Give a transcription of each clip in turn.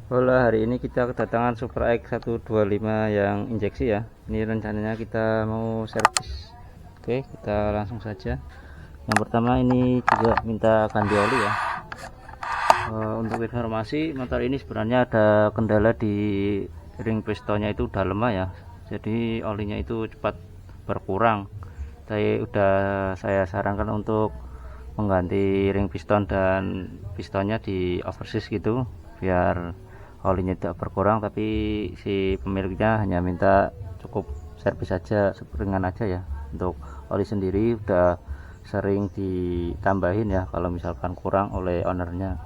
Hola, hari ini kita kedatangan Super X 125 yang injeksi ya. Ini rencananya kita mau servis. Oke, kita langsung saja. Yang pertama ini juga minta ganti oli ya. Untuk informasi, motor ini sebenarnya ada kendala di ring pistonnya, itu udah lemah ya. Jadi olinya itu cepat berkurang. Saya sarankan untuk mengganti ring piston dan pistonnya di oversis gitu, biar olinya tidak berkurang. Tapi si pemiliknya hanya minta cukup servis saja, ringan aja ya. Untuk oli sendiri udah sering ditambahin ya kalau misalkan kurang oleh ownernya.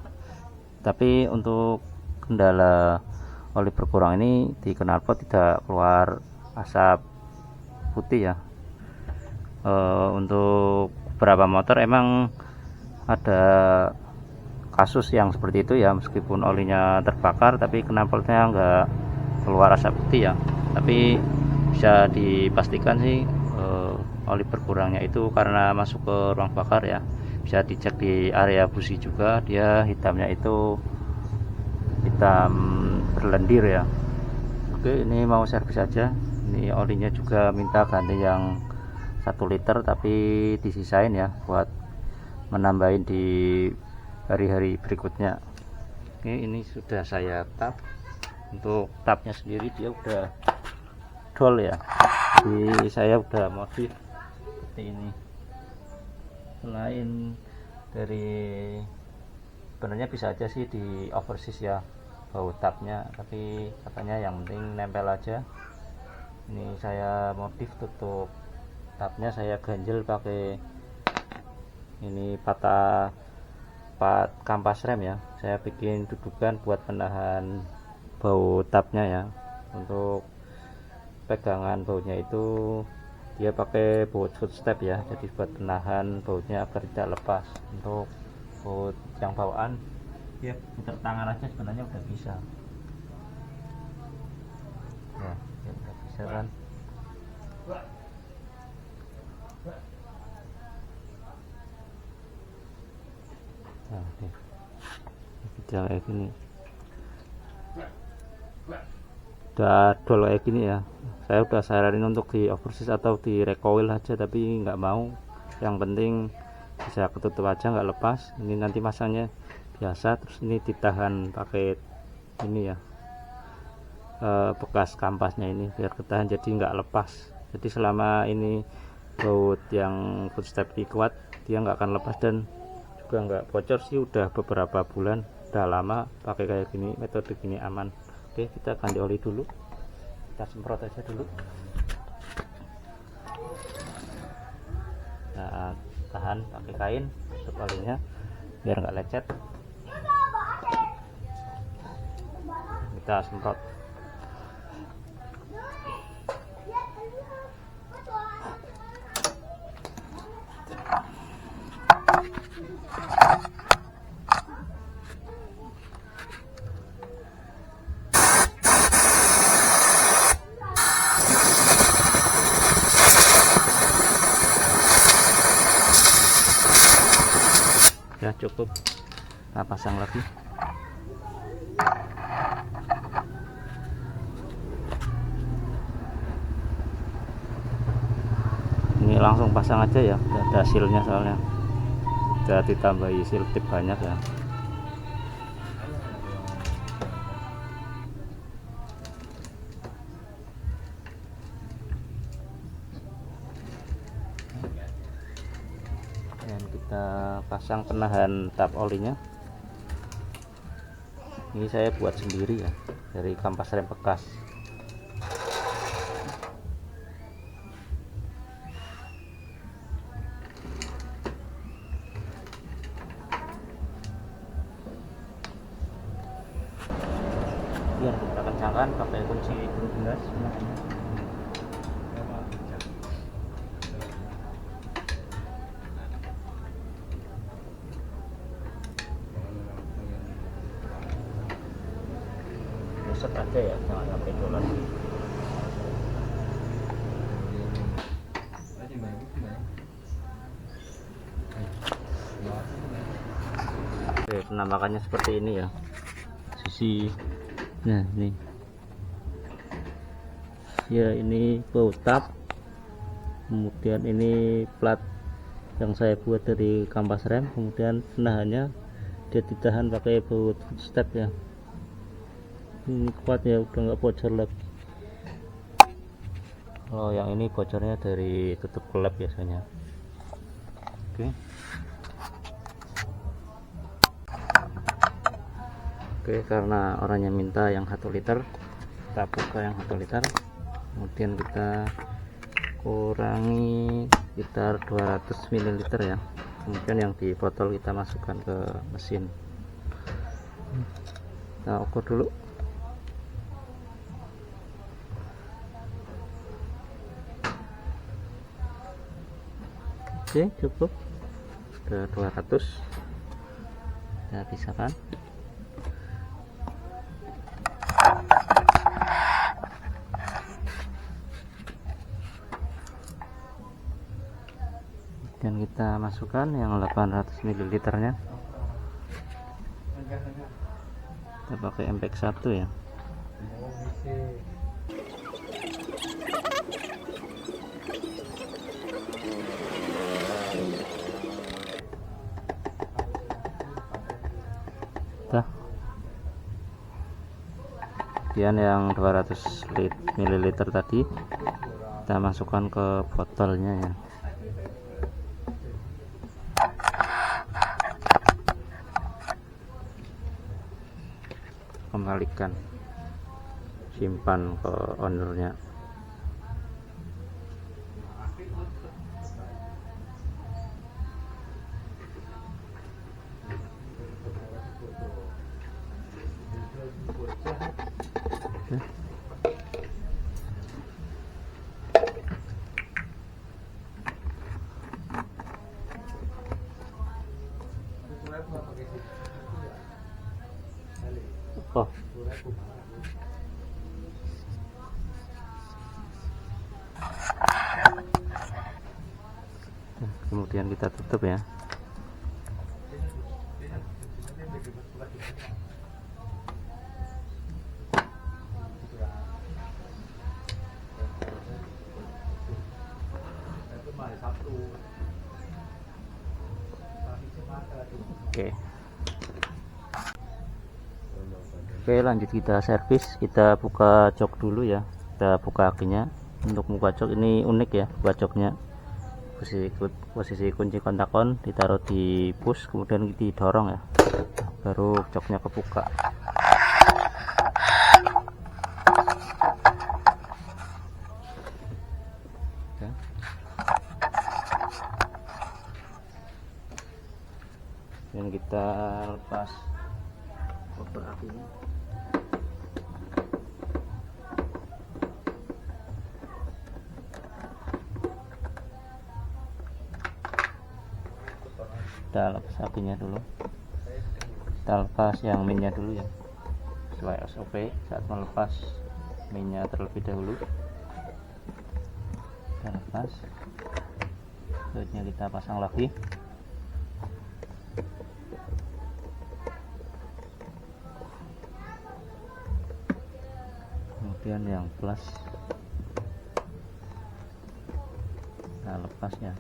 Tapi untuk kendala oli berkurang ini, di knalpot tidak keluar asap putih ya. Untuk beberapa motor emang ada kasus yang seperti itu ya, meskipun olinya terbakar tapi knalpotnya nggak keluar asap putih ya. Tapi bisa dipastikan sih oli berkurangnya itu karena masuk ke ruang bakar ya. Bisa dicek di area busi juga, dia hitamnya itu hitam berlendir ya. Oke, ini mau servis aja. Ini olinya juga minta ganti yang 1 liter, tapi disisain ya buat menambahin di hari-hari berikutnya. Oke, ini sudah saya tap. Untuk tapnya sendiri dia udah dol ya, jadi saya udah modif seperti ini. Selain dari, sebenarnya bisa aja sih di oversis ya bau tapnya, tapi katanya yang penting nempel aja. Ini saya modif, tutup tapnya saya ganjel pakai ini patah kampas rem ya. Saya bikin dudukan buat menahan bau tapnya ya. Untuk pegangan bautnya itu dia pakai baut footstep ya, jadi buat menahan bautnya agar tidak lepas. Untuk baut yang bawaan ya putar tangan aja sebenarnya udah bisa ya, udah bisa kan. Nah, nih kayak gini, udah dol kayak gini ya. Saya udah saranin untuk di oversis atau di recoil aja, tapi nggak mau. Yang penting bisa ketutup aja, nggak lepas. Ini nanti masangnya biasa, terus ini ditahan pakai ini ya, bekas kampasnya ini biar ketahan, jadi nggak lepas. Jadi selama ini baut yang footstep kuat, dia nggak akan lepas dan juga nggak bocor sih. Udah beberapa bulan, udah lama pakai kayak gini, metode gini aman. Oke, kita ganti oli dulu, kita semprot aja dulu. Nah, tahan pakai kain tutup olinya biar nggak lecet. Kita semprot. Ya cukup, kita pasang lagi. Ini langsung pasang aja ya, udah ada sealnya soalnya, udah ditambahi seal tip banyak ya. Dan kita pasang penahan tap olinya. Ini saya buat sendiri ya, dari kampas rem bekas. Biar kita kencangkan pakai kunci bergelas sebenarnya. Set aja ya, jangan sampai dolan. Oke, penampakannya seperti ini ya. Sisi Nah ini ya, ini baut tap, kemudian ini plat yang saya buat dari kampas rem, kemudian penahannya dia ditahan pakai baut footstep ya. Ini kuat ya, udah nggak bocor lagi. Kalau yang ini bocornya dari tutup klep biasanya. Oke, karena orangnya minta yang 1 liter, kita buka yang 1 liter, kemudian kita kurangi sekitar 200 ml ya, kemudian yang di botol kita masukkan ke mesin. Kita ukur dulu. Oke, cukup, udah 200. Kita pisahkan. Dan kita masukkan yang 800 ml nya. Kita pakai MPEX 1 ya. Kemudian yang 200 ml tadi kita masukkan ke botolnya ya. Kembalikan, simpan ke ownernya. Oh. Kemudian kita tutup ya. Oke, lanjut kita servis. Kita buka jok dulu ya, kita buka akinya. Untuk buka jok ini unik ya, buka joknya posisi kunci kontak on ditaruh di push, kemudian didorong ya, baru joknya kebuka. Dan kita lepas koper apinya. Kita lepas apinya dulu, kita lepas yang minnya dulu ya, sesuai SOP. Saat melepas minnya terlebih dahulu, kita lepas, bautnya kita pasang lagi. Kemudian yang plus kita lepas ya.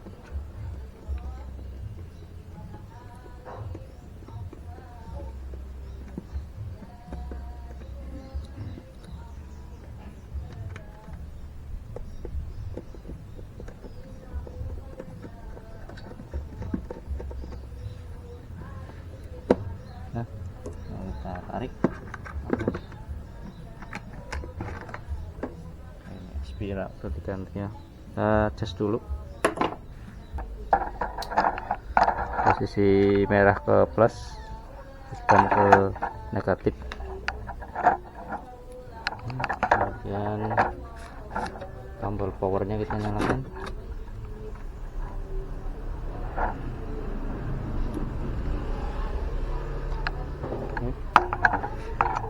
Nah, kita tarik atas. Ini spiral gantinya. Kita cas dulu. Posisi merah ke plus, bukan ke negatif. Kemudian tombol powernya kita nyalakan.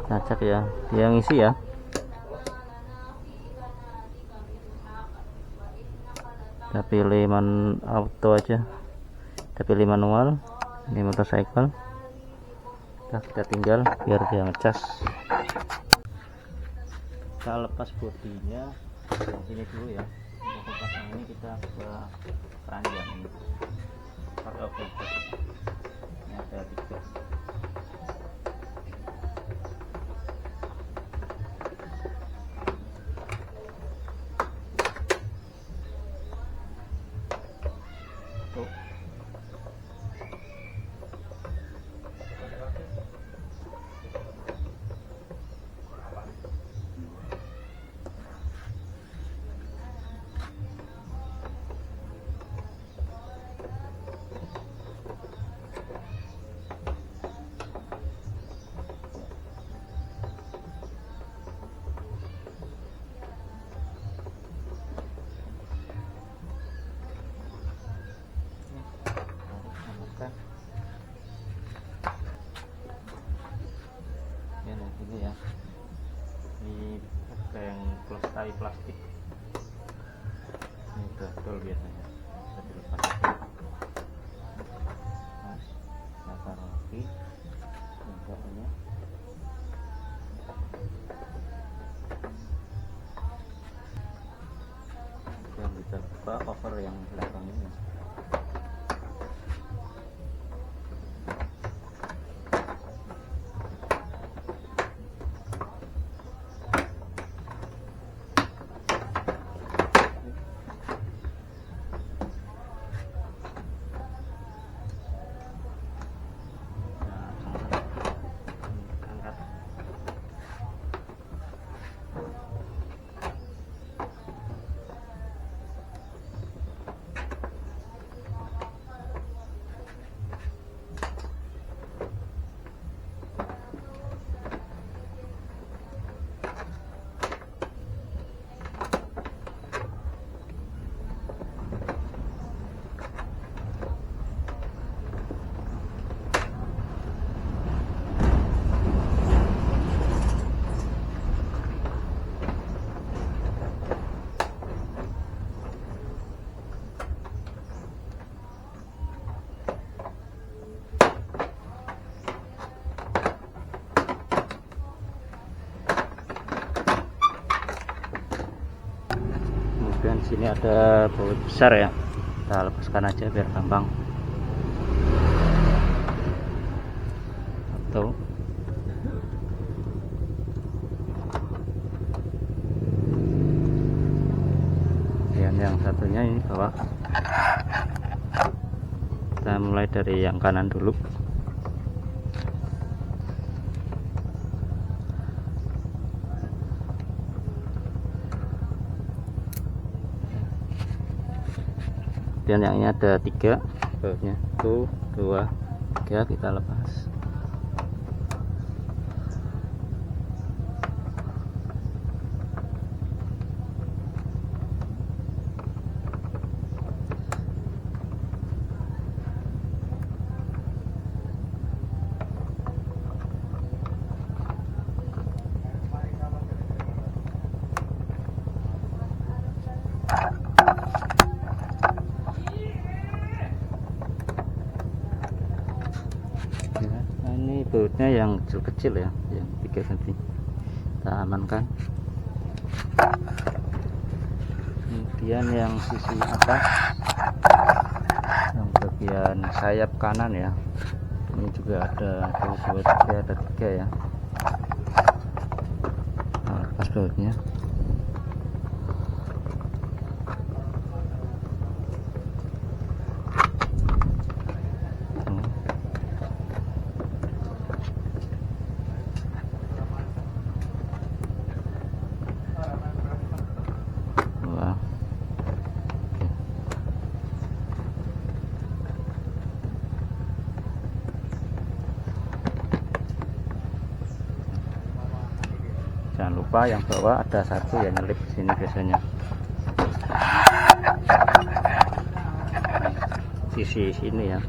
Nah, cek ya, dia ngisi ya. Kita pilih auto aja, kita pilih manual. Ini motorcycle, kita tinggal biar dia ngecas. kita lepas bodinya yang sini dulu ya. Untuk pasang ini kita ke keranjang ini pakai obeng. Ini ada 3. Ini ya, ini pakai yang tali plastik, ini dodol biasanya bisa dilepas. Mas, saya taruh lagi ini dan kita buka cover yang belakang ini. Kemudian sini ada baut besar ya, kita lepaskan aja biar gampang. Atau yang satunya ini bawah. Kita mulai dari yang kanan dulu. Dan yang ini ada 3 bautnya, 1, 2, 3, kita lepas. Ini bautnya yang kecil-kecil ya, yang 3 cm. Kita amankan. Kemudian yang sisi atas, yang bagian sayap kanan ya, ini juga ada 1, 2, 3, ada 3 ya. Nah, lepas bautnya. Jangan lupa yang bawah ada 1 ya, nyelip di sini biasanya. Sisi sini ya.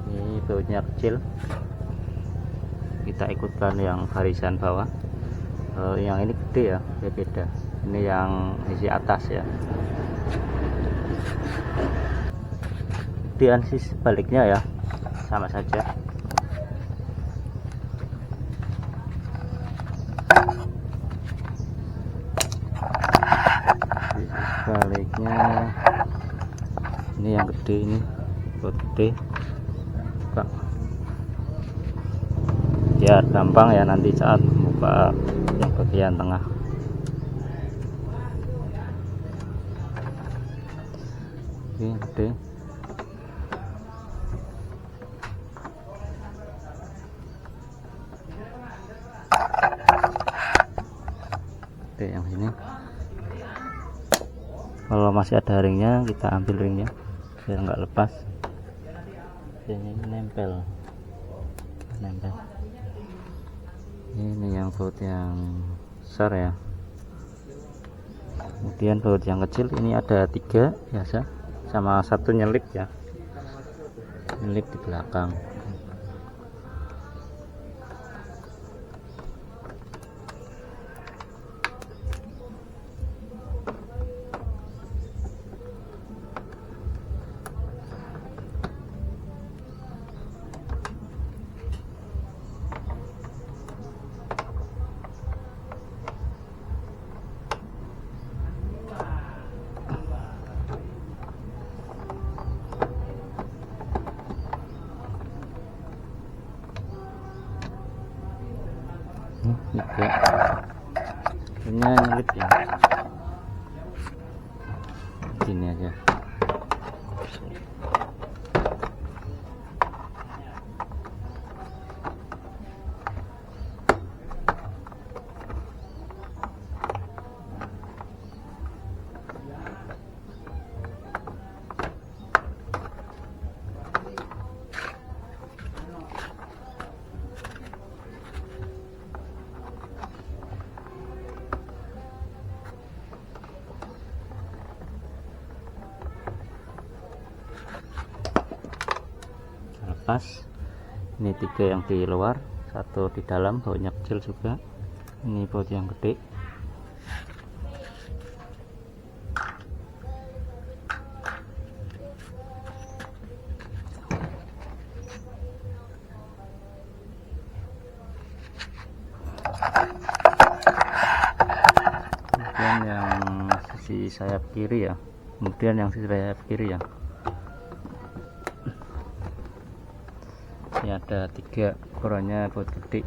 Ini bautnya kecil, kita ikutkan yang barisan bawah. Yang ini gede ya, beda. Ini yang sisi atas ya. Kemudian sisi sebaliknya ya, sama saja. Sisi sebaliknya ini yang gede, ini baut gede. Biar gampang ya nanti saat membuka yang bagian tengah. Oke, gede. Oke, yang sini kalau masih ada ringnya kita ambil ringnya biar nggak lepas. Ini nempel. Ini yang baut yang besar ya. Kemudian baut yang kecil ini ada 3 biasa, sama 1 nyelip ya, nyelip di belakang. Juga punya nyelip ya, gini aja. Lepas ini 3 yang di luar, 1 di dalam, bautnya kecil juga. Ini baut yang gede. Kemudian yang sisi sayap kiri ya, kemudian yang sisi sayap kiri ya. Ini ada 3 ukurannya baut gede.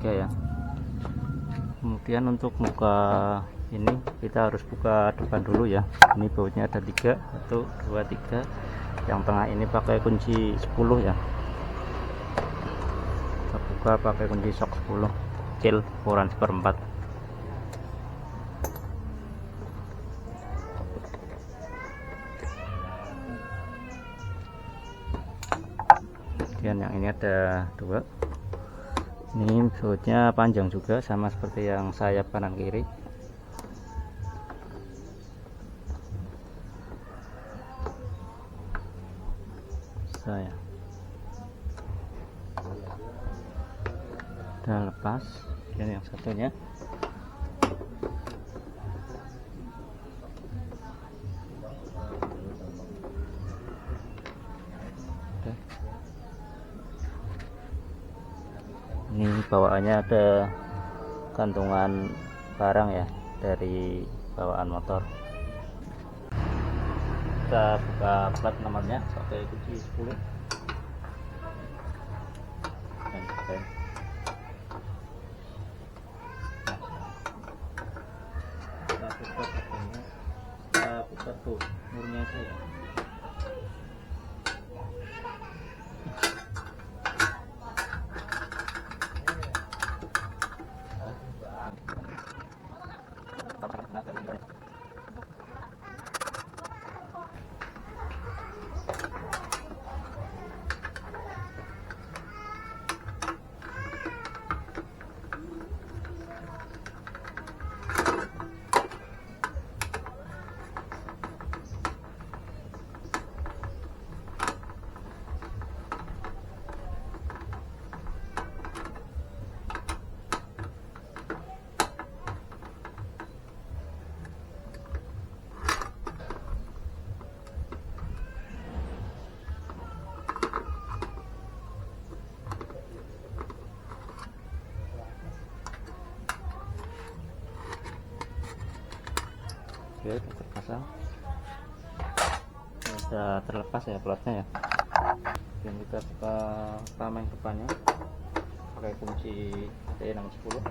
Ya. Kemudian untuk buka ini kita harus buka depan dulu ya. Ini bautnya ada 3, 1, 2, 3. Yang tengah ini pakai kunci 10 ya. Kita buka pakai kunci sok 10 kecil, ukuran 1/4. Kemudian yang ini ada 2. Ini bautnya panjang juga, sama seperti yang sayap kanan kiri. Saya udah lepas. Dan yang satunya ini bawaannya ada gantungan barang ya dari bawaan motor. Kita buka plat nomornya pakai kunci 10 dan kita putar tuh murnya aja ya. Oke, udah terpasang. Ini udah terlepas ya plotnya ya. Dan kita buka tameng depannya pakai kunci T610.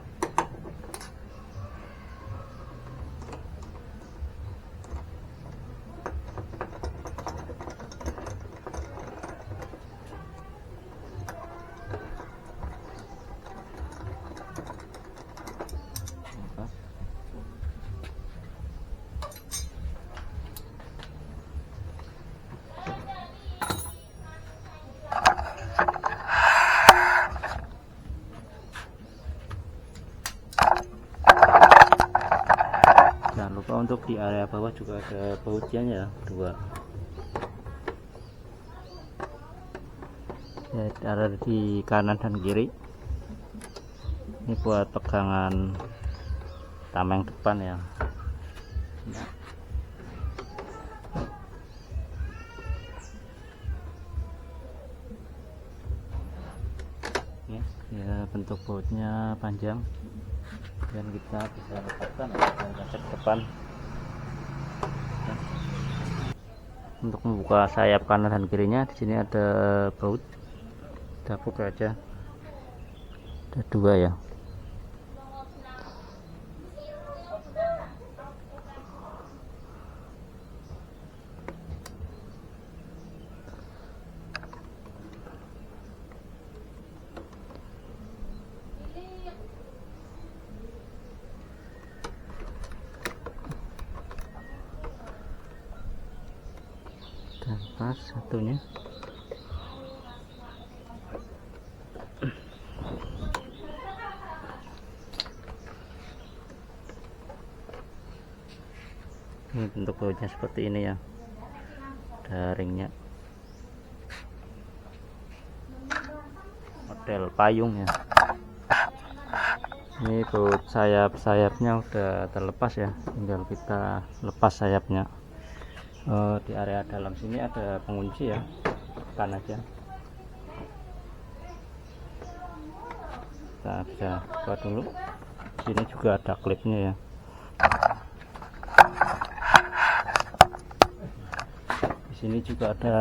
Jangan lupa untuk di area bawah juga ada bautnya ya, dua ya, ada di kanan dan kiri. Ini buat pegangan tameng depan ya. Ya, bentuk bautnya panjang dan kita bisa letakkan kaca depan. Untuk membuka sayap kanan dan kirinya di sini ada baut, kita buka aja, ada dua ya. Dan pas satunya. Ini bentuk bautnya seperti ini ya, ada ringnya, model payung ya. Ini baut sayapnya udah terlepas ya, tinggal kita lepas sayapnya. Di area dalam sini ada pengunci ya, tekan aja. Kita bisa buka dulu. Sini juga ada klipnya ya. Di sini juga ada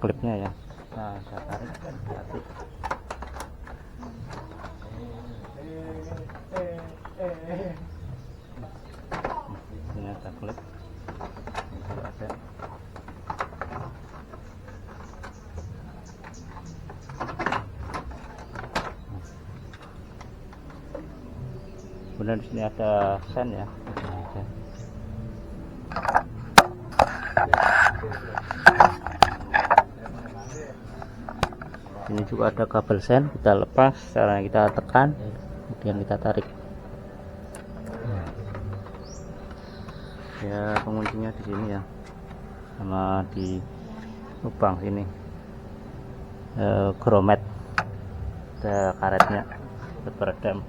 klipnya ya. Nah, saya tarik, hati. Ini ada klip. Ada. Kemudian di sini ada sen ya. Ini juga ada kabel sen, kita lepas, caranya kita tekan, kemudian kita tarik. Ya, penguncinya di sini ya, sama di lubang sini. Gromet, ada karetnya buat peredam.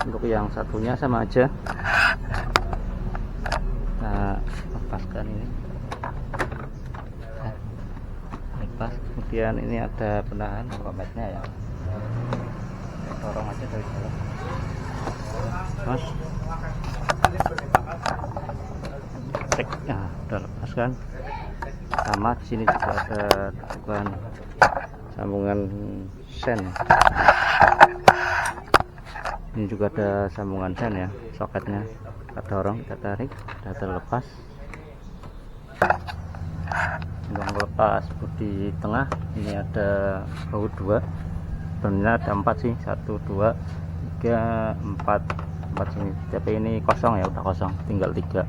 Untuk yang satunya sama aja, nah, lepaskan ini, lepas. Kemudian ini ada penahan grometnya ya, dorong aja dari dalam. Mas, nah, udah lepas kan. Sama di sini juga ada tujuan sambungan sen. Ini juga ada sambungan sen ya, soketnya. Kita dorong, kita tarik, sudah terlepas. Untuk melepas di tengah ini ada baut dua. Sebenarnya ada 4 sih, 1, 2, 3, 4 sini. Tapi ini kosong ya, udah kosong, tinggal 3.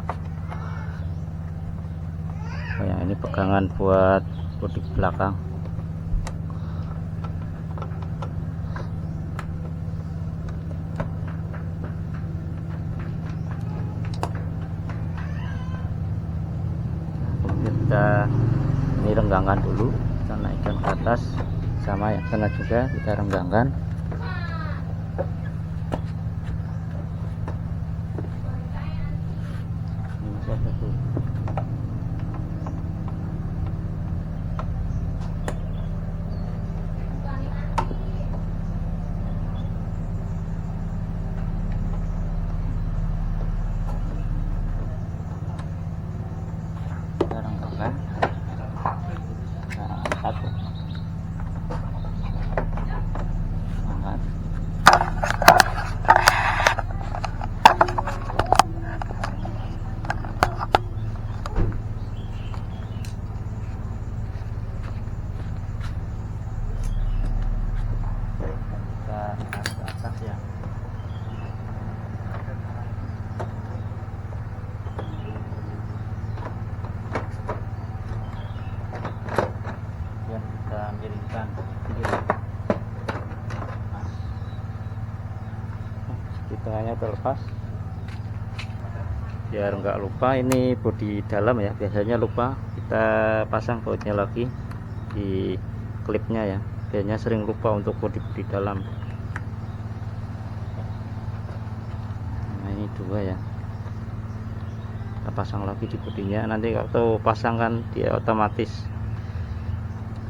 Oh ya, ini pegangan buat bodi belakang. Kemudian kita ini renggangkan dulu, kita naikkan ke atas, sama yang sana juga kita renggangkan. Ini masih ada tuh. tengahnya terlepas biar nggak lupa. Ini bodi dalam ya, biasanya lupa kita pasang bautnya lagi di klipnya ya, biasanya sering lupa untuk bodi dalam. Nah ini dua ya, kita pasang lagi di bodinya. Nanti kalau pasangkan dia otomatis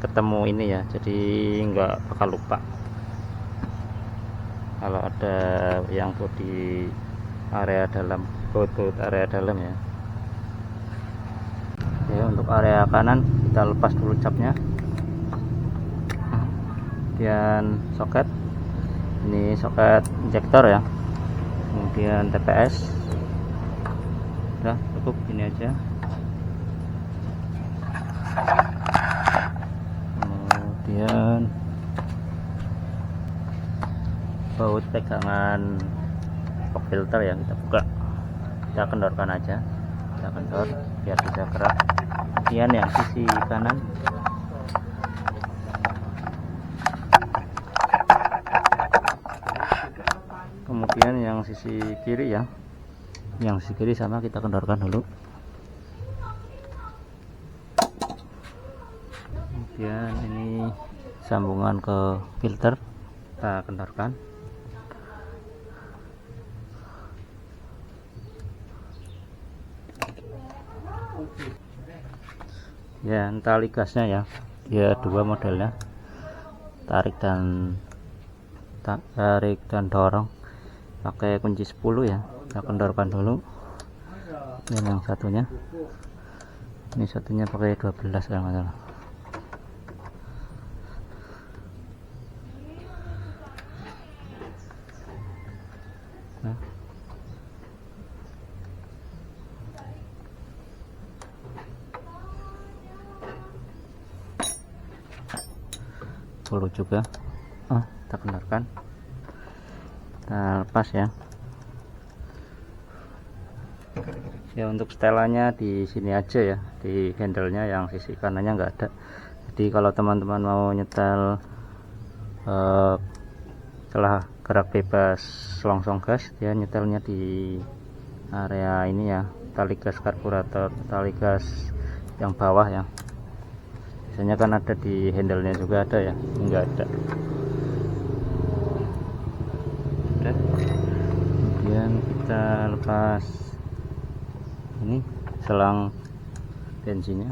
ketemu ini ya, jadi nggak bakal lupa kalau ada yang bodi area dalam, baut area dalam ya. Oke, untuk area kanan kita lepas dulu capnya, kemudian soket, ini soket injektor ya, kemudian TPS. Udah cukup ini aja. Kemudian baut pegangan pop filter yang kita buka, kita kendorkan aja, kita kendor biar bisa gerak. Kemudian yang sisi kanan, kemudian yang sisi kiri ya, yang sisi kiri sama kita kendorkan dulu. Kemudian ini sambungan ke filter, kita kendorkan. Ya, tali gasnya ya, dia dua modelnya, tarik dan dorong pakai kunci 10 ya. Kita kendorkan dulu. Dan yang satunya, ini satunya pakai 12 kalau nggak salah. Nah, perlu juga kita kendorkan, kita lepas ya. Ya untuk setelannya di sini aja ya, di handle-nya yang sisi kanannya nggak ada. Jadi kalau teman-teman mau nyetel setelah gerak bebas selongsong gas, dia nyetelnya di area ini ya, tali gas karburator, tali gas yang bawah ya. Biasanya kan ada di handle-nya juga ada ya, enggak ada. Udah. Kemudian kita lepas ini selang bensinnya.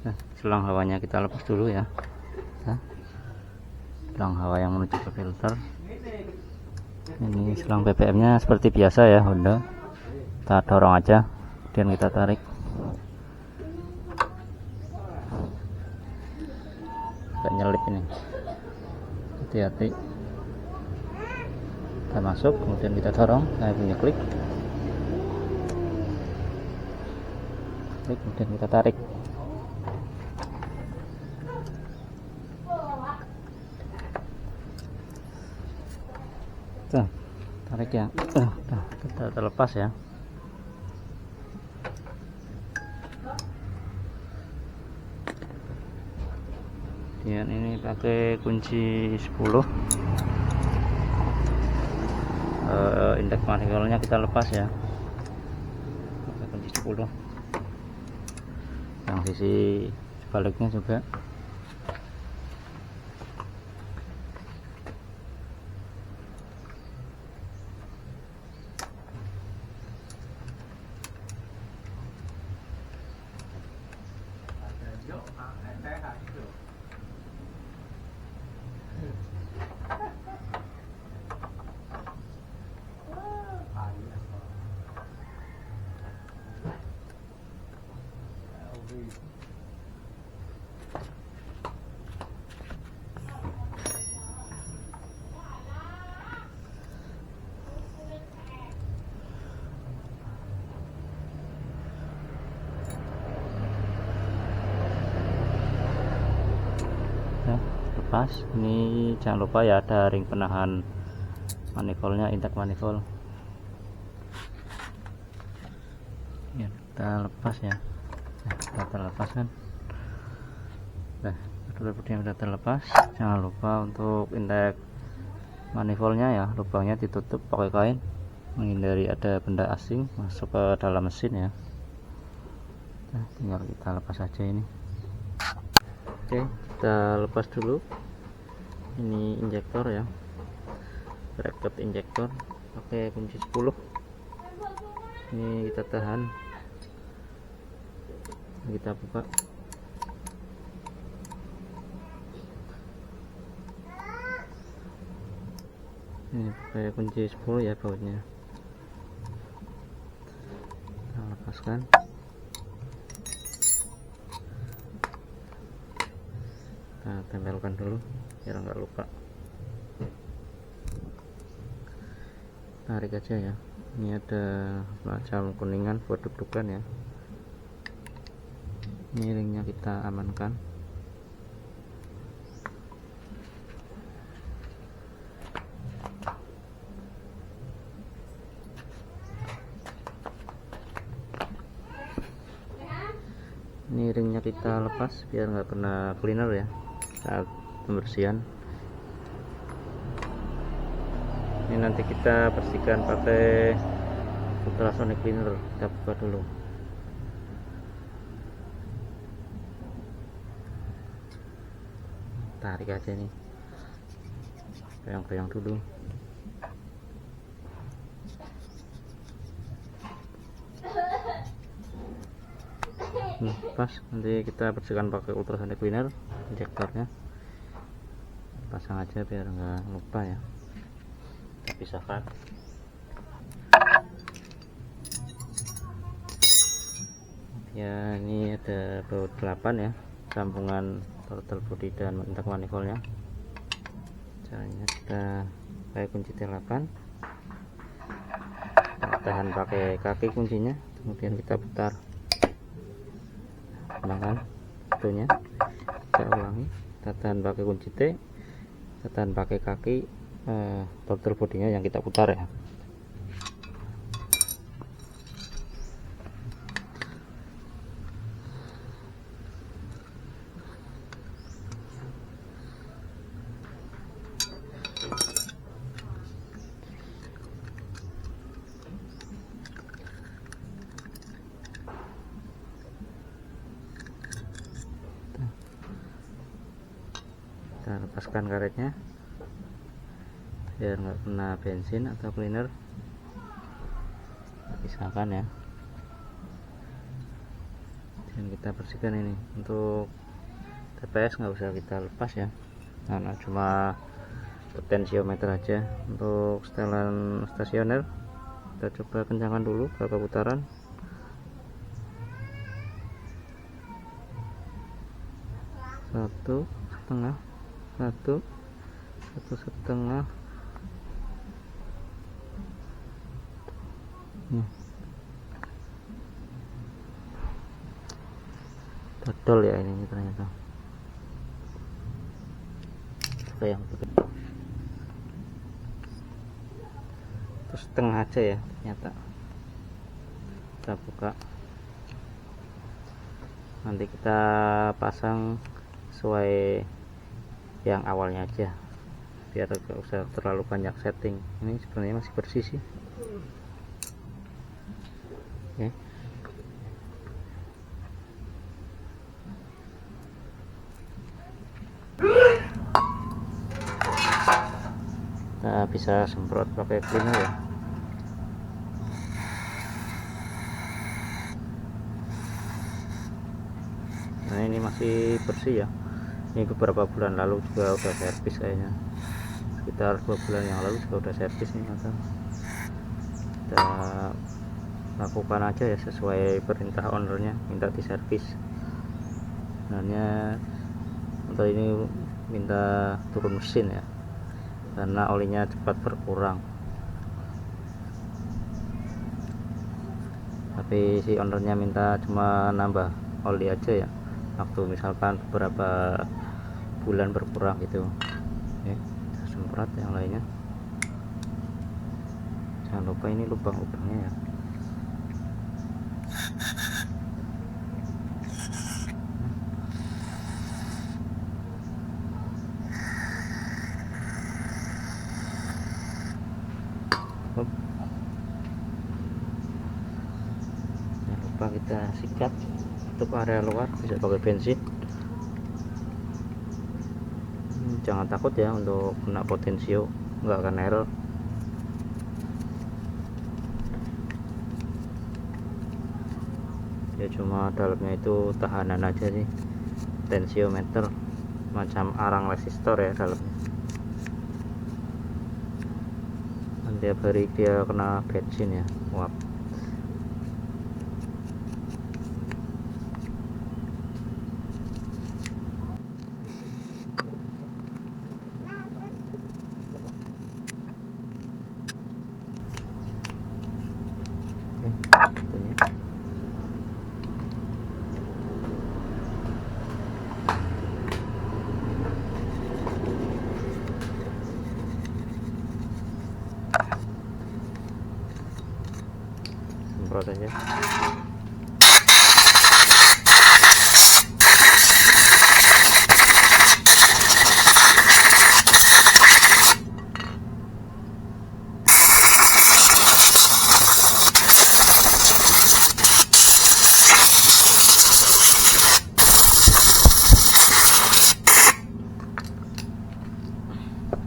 Nah, selang hawanya kita lepas dulu ya. Nah, selang hawa yang menuju ke filter. Ini selang BBM-nya seperti biasa ya, Honda. Kita dorong aja, kemudian kita tarik. Agak nyelip ini, hati-hati. Kita masuk, kemudian kita dorong. Saya punya klik, kemudian kita tarik. Tuh, tarik ya. Kita terlepas ya. Dan ini pakai kunci 10. Indeks manifoldnya kita lepas ya, pakai kunci 10. Yang sisi sebaliknya juga. Lepas. Ini jangan lupa ya, ada ring penahan manifoldnya, intake manifold ya, kita lepas ya. Nah, kita terlepas kan. Nah, kedua yang sudah terlepas. Jangan lupa untuk intake manifoldnya ya, lubangnya ditutup pakai kain menghindari ada benda asing masuk ke dalam mesin ya. Nah, tinggal kita lepas saja ini. Oke, kita lepas dulu ini injektor ya, bracket injektor pakai kunci 10. Ini kita tahan, kita buka. Ini pakai kunci 10 ya bautnya. Kita lepaskan. Kita tempelkan dulu biar nggak lupa. Tarik aja ya. Ini ada macam kuningan buat deg-degan ya. Ini ringnya kita amankan. Ini ringnya kita lepas biar nggak kena cleaner ya saat pembersihan. Ini nanti kita bersihkan pakai ultrasonic cleaner. Kita buka dulu. Tarik aja nih, goyang-goyang dulu. Pas, nanti kita bersihkan pakai ultrasonic cleaner injektornya. Pasang aja biar nggak lupa ya. Kita pisahkan. Ya, ini ada baut 8 ya, sambungan throttle body dan intak manifoldnya. Caranya kita pakai kunci T8, kita tahan pakai kaki kuncinya, kemudian kita putar. Gunakan itunya, kita ulangi, kita tahan pakai kunci T, kita tahan pakai kaki throttle bodinya yang kita putar ya. Kita lepaskan karetnya biar nggak kena bensin atau cleaner. Pisahkan ya, dan kita bersihkan ini. Untuk TPS nggak usah kita lepas ya, karena cuma potensiometer aja. Untuk setelan stasioner kita coba kencangkan dulu berapa putaran. Satu setengah, satu setengah. Dodol ya ini ternyata. Coba yang terus setengah aja ya ternyata. Kita buka, nanti kita pasang sesuai yang awalnya aja biar gak usah terlalu banyak setting. Ini sebenarnya masih bersih sih. Oke. Kita bisa semprot pakai cleaner ya. Nah, ini masih bersih ya. Ini beberapa bulan lalu juga udah servis kayaknya, sekitar 2 bulan yang lalu juga udah servis nih. Maka kita lakukan aja ya sesuai perintah ownernya, minta diservis. Sebenarnya untuk ini minta turun mesin ya, karena olinya cepat berkurang. Tapi si ownernya minta cuma nambah oli aja ya, waktu misalkan beberapa bulan berkurang gitu. Oke, semprot yang lainnya. Jangan lupa ini lubang-lubangnya ya. lupa kita sikat untuk area luar, bisa pakai bensin. Jangan takut ya untuk kena potensio, nggak akan error. Ya cuma dalamnya itu tahanan aja sih, tensiometer macam arang resistor ya dalamnya. Tiap hari dia kena bensin ya, uap. Semprot aja.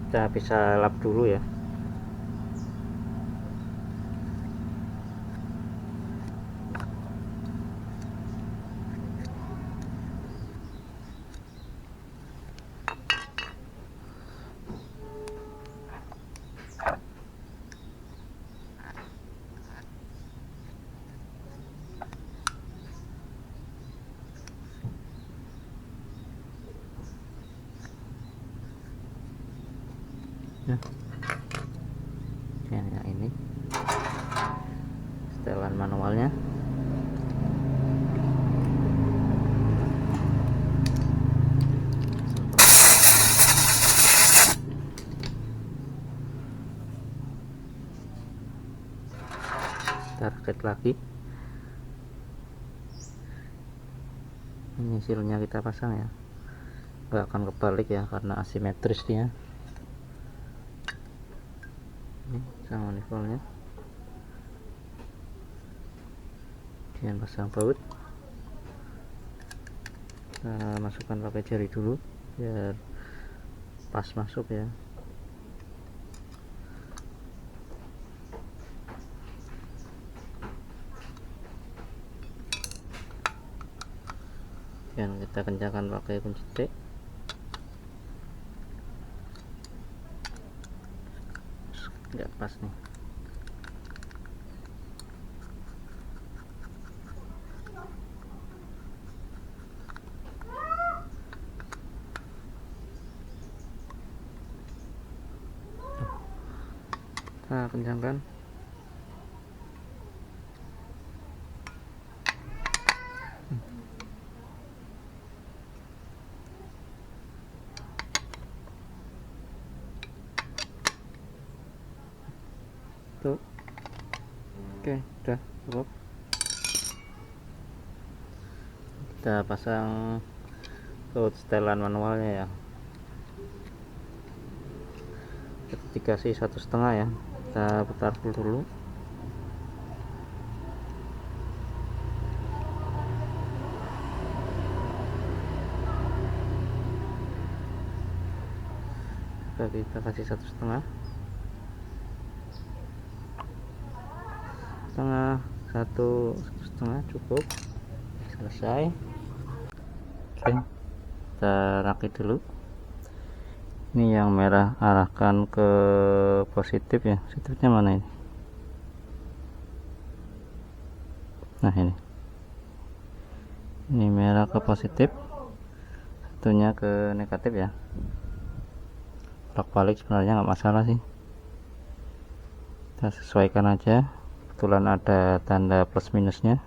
Kita bisa lap dulu ya. Yang ini setelan manualnya. Kita reset lagi. Ini silnya kita pasang ya, nggak akan kebalik ya karena asimetris dia. Ini sama nivelnya. Kemudian pasang baut. Kita masukkan pakai jari dulu biar pas masuk ya. Dan kita kencangkan pakai kunci T. Nggak pas nih. Kita kencangkan. Tuh. Oke, udah cukup. Kita pasang baut setelan manualnya ya. Kita dikasih 1,5 ya. Kita putar dulu. Kita kasih 1,5. Setengah, 1,5 cukup. Selesai. Oke, kita rakit dulu. Ini yang merah arahkan ke positif ya. Positifnya mana ini? Nah ini merah ke positif, satunya ke negatif ya. Bolak balik sebenarnya nggak masalah sih, kita sesuaikan aja. Kebetulan ada tanda plus minusnya.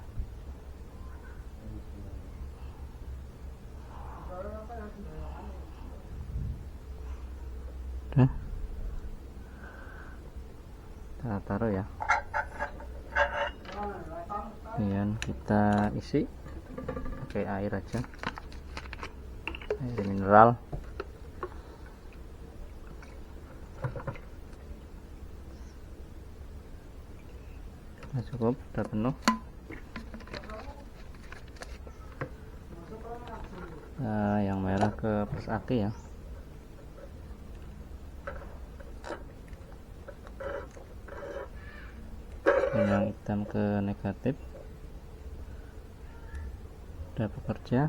Udah, kita taruh ya. Kemudian kita isi pakai air aja, air mineral. Nah, cukup, udah penuh. Yang merah ke plus aki ya, dan yang hitam ke negatif. Udah bekerja,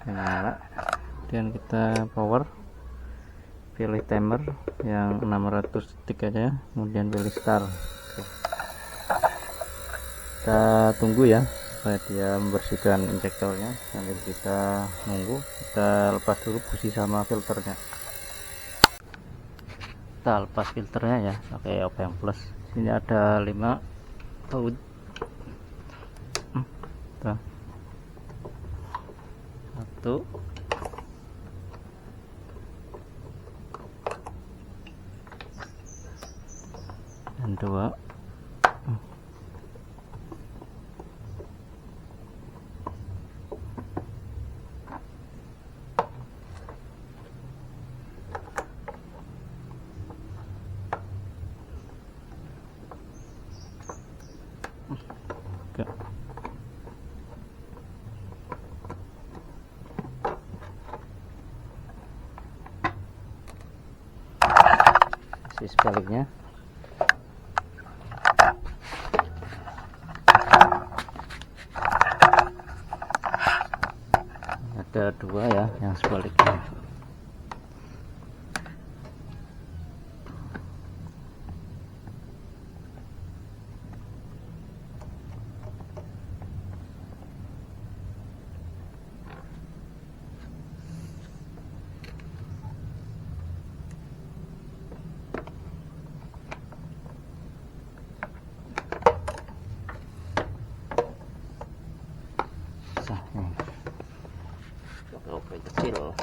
nyala, dan kita power, pilih timer yang 600 detik aja, kemudian pilih start. Kita tunggu ya supaya dia membersihkan injektornya. Sambil kita nunggu, kita lepas dulu busi sama filternya. Kita lepas filternya ya pakai op yang plus. Sini ada 5 baut. Tuh. 1, dan 2. Sisi sebaliknya. Ada 2 ya yang sebaliknya. Oke, kecil.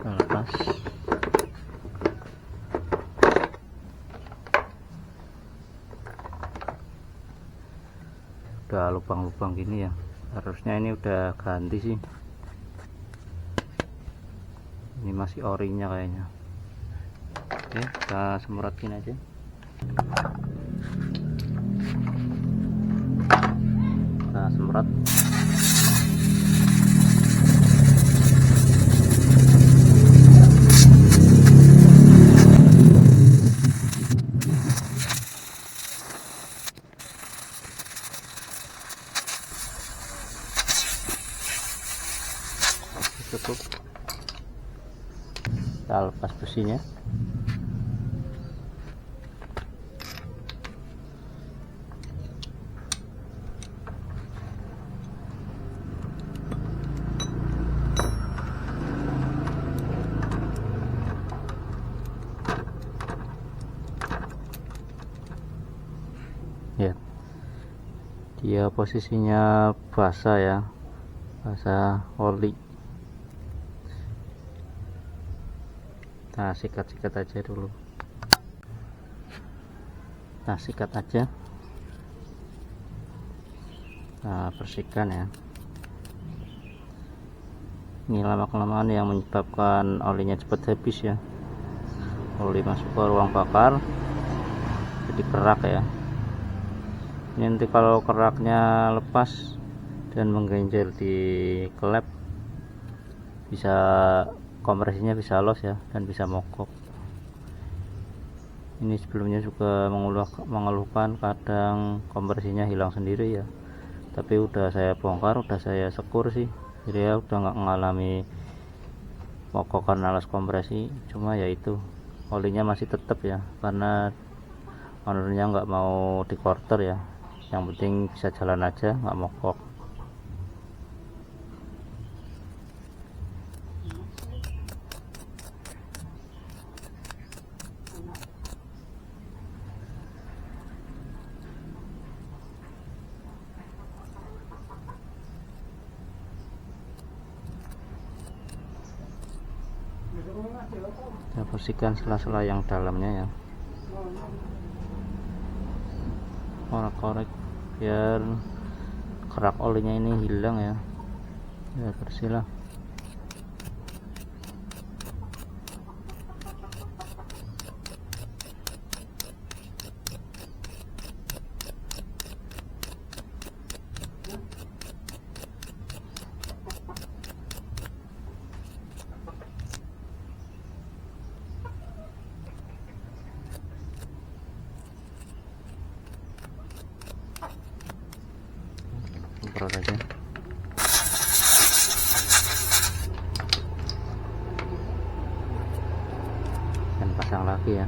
Lepas. Udah lubang-lubang gini ya, harusnya ini udah ganti sih. Ini masih orinya kayaknya. Oke, kita semprotin aja. Kita semprot. Cukup. Kita lepas businya. Ya, dia posisinya basah ya, basah oli. Kita sikat-sikat aja dulu. Kita sikat aja, nah bersihkan ya. Ini lama-kelamaan yang menyebabkan olinya cepat habis ya. Oli masuk ke ruang bakar jadi kerak ya. Ini nanti kalau keraknya lepas dan menggenjel di klep, bisa kompresinya bisa los ya, dan bisa mogok. Ini sebelumnya juga mengeluhkan kadang kompresinya hilang sendiri ya, tapi udah saya bongkar, udah saya sekur sih, jadi ya udah nggak mengalami mogok karena los kompresi. Cuma ya itu, olinya masih tetap ya, karena ownernya nggak mau di quarter ya, yang penting bisa jalan aja, nggak mogok. Kita bersihkan sela-sela yang dalamnya ya, korek-korek biar kerak olinya ini hilang ya, biar bersih lah. Semprot aja dan pasang lagi ya.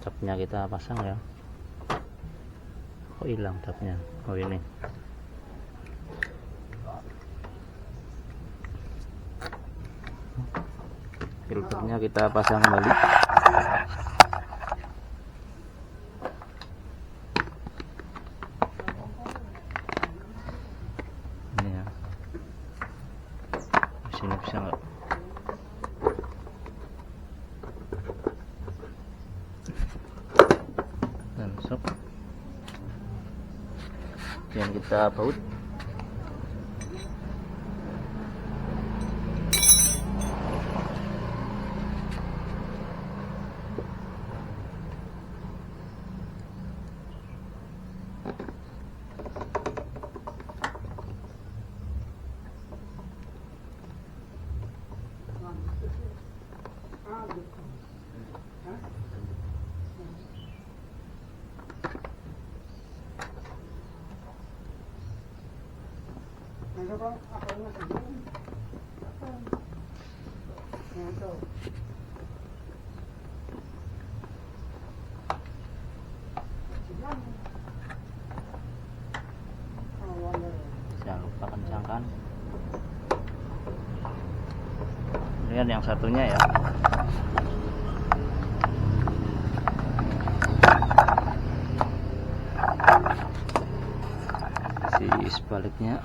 Capnya kita pasang ya. Kok hilang capnya? Oh ini. Filternya kita pasang kembali. Ini ya. Di sini bisa nggak? Dan sok. Dan kita baut. Jangan lupa kencangkan. Lihat yang satunya ya. Si sebaliknya.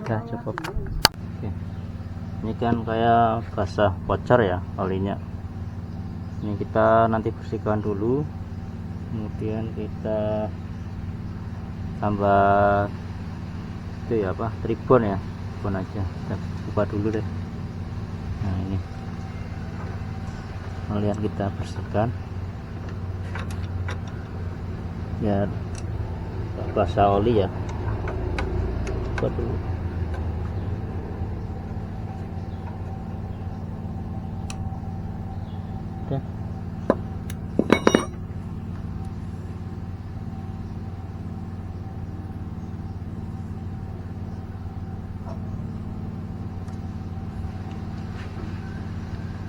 Udah cukup. Oke. Ini kan kayak basah bocor ya olinya. Ini kita nanti bersihkan dulu, kemudian kita tambah itu ya apa, tribon ya, tribon aja. Kita buka dulu deh. Nah ini, kemudian kita bersihkan biar basah oli ya. Buka dulu. Oke.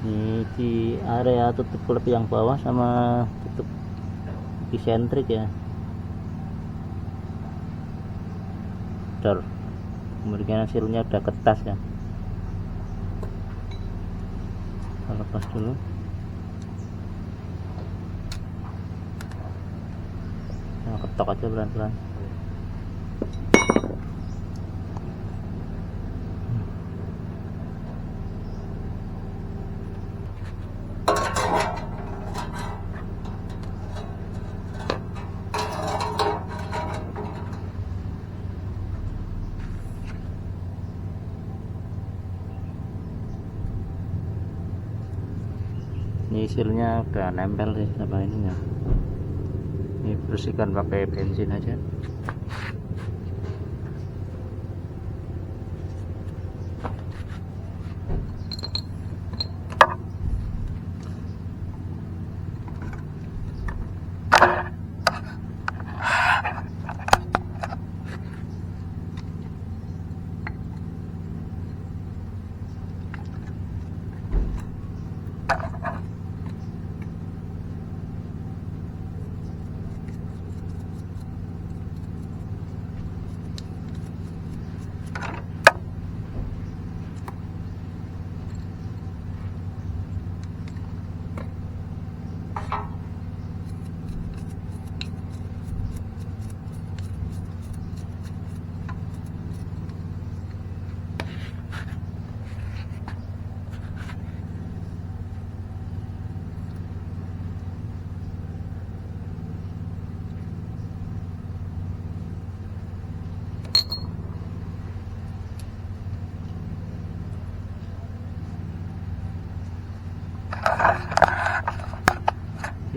Ini di area tutup klep yang bawah sama tutup eccentric ya. Dor. kemudian hasilnya udah ketas ya. Kita lepas dulu. Nah, ketok aja pelan-pelan. Ini sealnya udah nempel sih sama ininya. Ini bersihkan pakai bensin aja.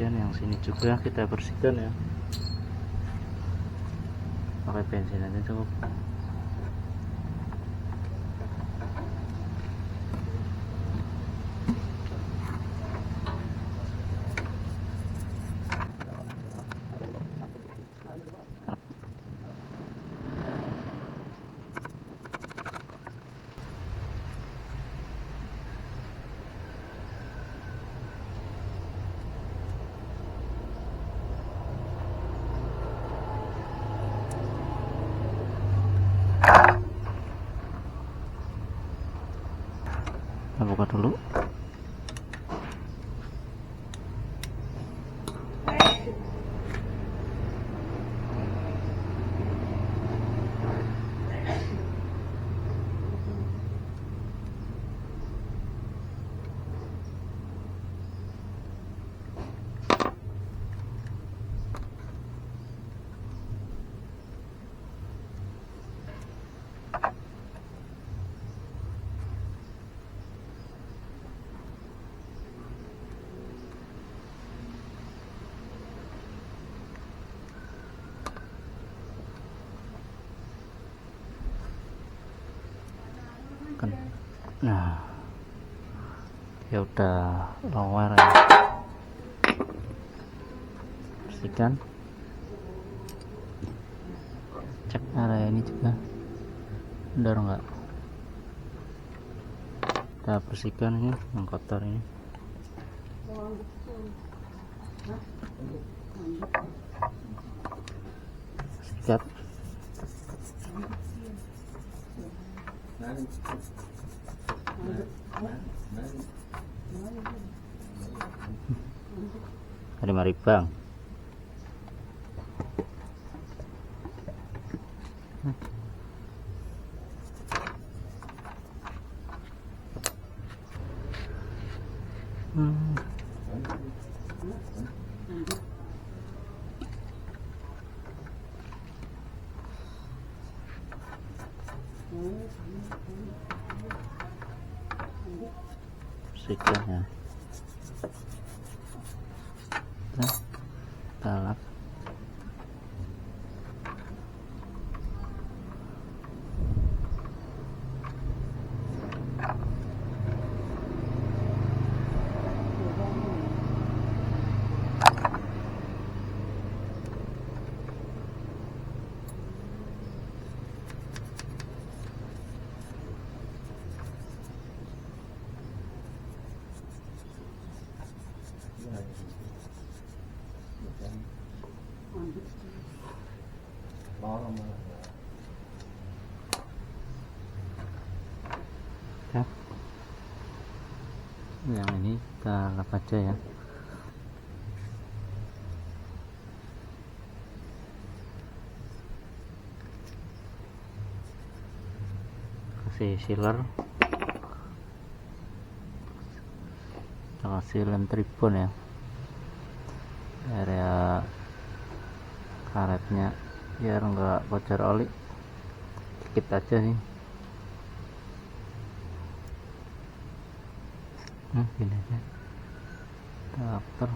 Yang sini juga kita bersihkan ya, pakai bensin aja cukup. Kita buka dulu. Nah, ya udah lower ya. Bersihkan, cek area ini juga benar enggak. Kita bersihkan ini yang kotor ini. Sikat. Ada maribang. Bersihkan ya. Kita lap. Ya. Yang ini kita lap aja ya. Kasih sealer, kita kasih lem tribun ya, area karetnya biar enggak bocor oli, dikit aja sih. Gini aja adapter.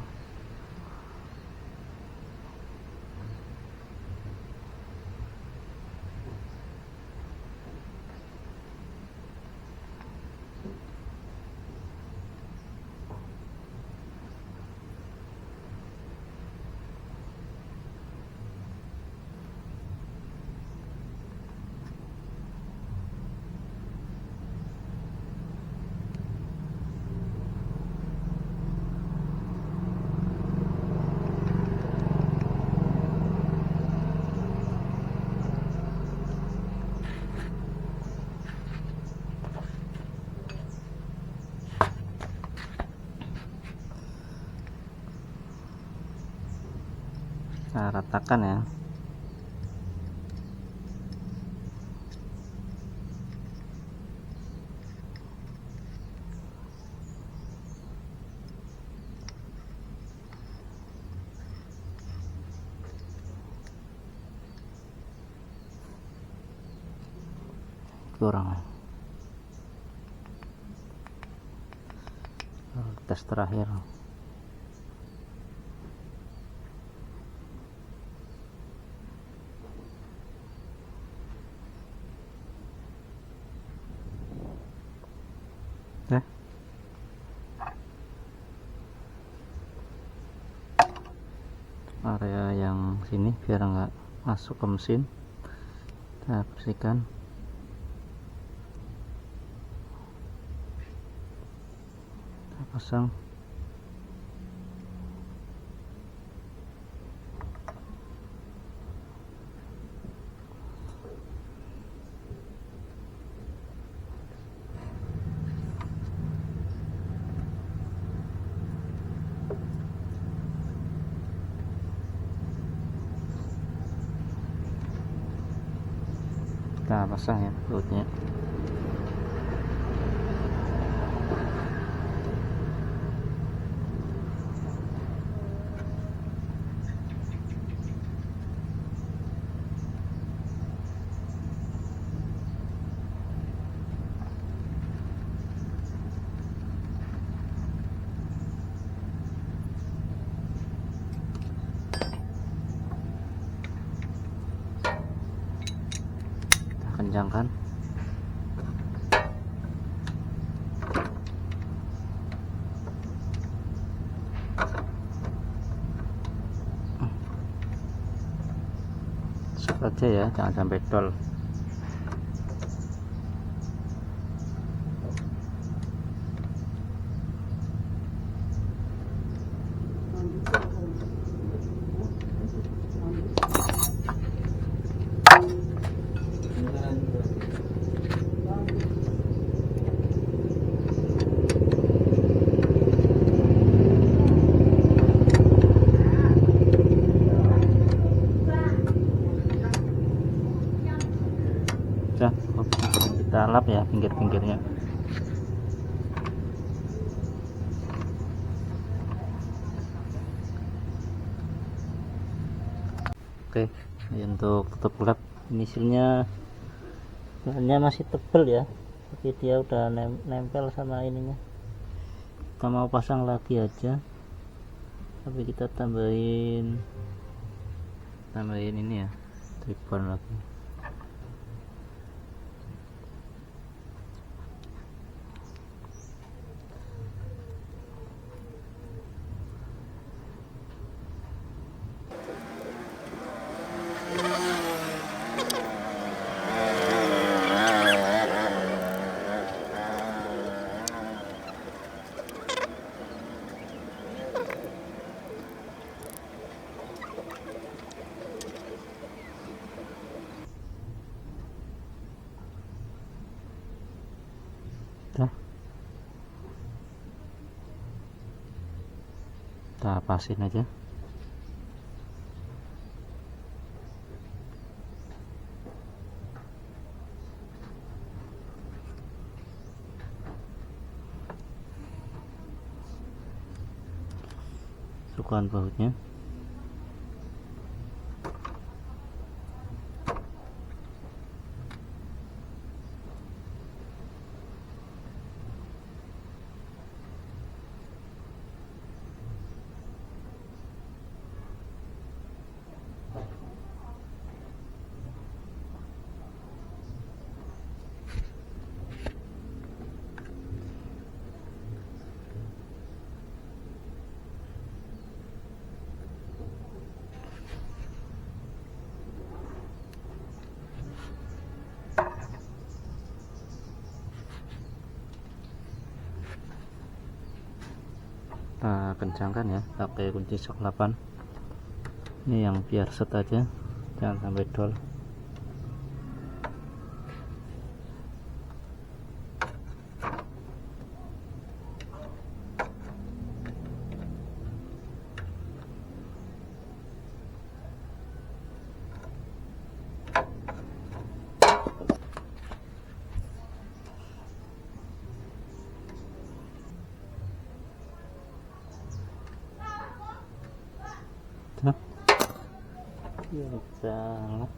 Kita ratakan ya. Kurang. Tes terakhir. Area yang sini biar nggak masuk ke mesin, kita bersihkan. Kita pasang. Kita pasang ya bautnya. Kencangkan. Set aja ya, jangan sampai dol. Udah, kita lap ya pinggir-pinggirnya. Oke, ini untuk tutup lap. Ini bahannya masih tebal ya, tapi dia udah nempel sama ininya. Kita mau pasang lagi aja, tapi kita tambahin ini ya, tribun lagi. Tuh. Kita pasin aja. Masukkan bautnya. Kita kencangkan ya pakai kunci sok 8. Ini yang biar set aja, jangan sampai dol. Kencang.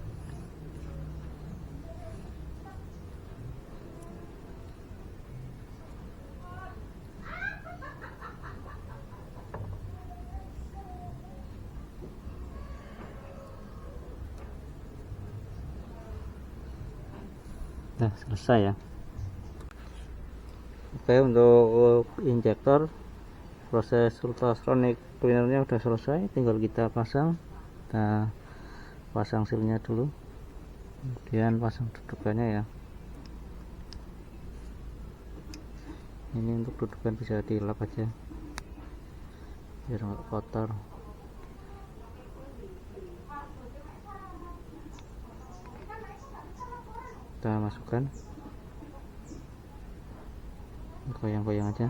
Nah, selesai ya. Oke, untuk injektor proses ultrasonic cleanernya udah selesai, tinggal kita pasang. Kita pasang sealnya dulu, kemudian pasang dudukannya ya. Ini untuk dudukan bisa dilap aja biar nggak kotor. Kita masukkan, goyang-goyang aja,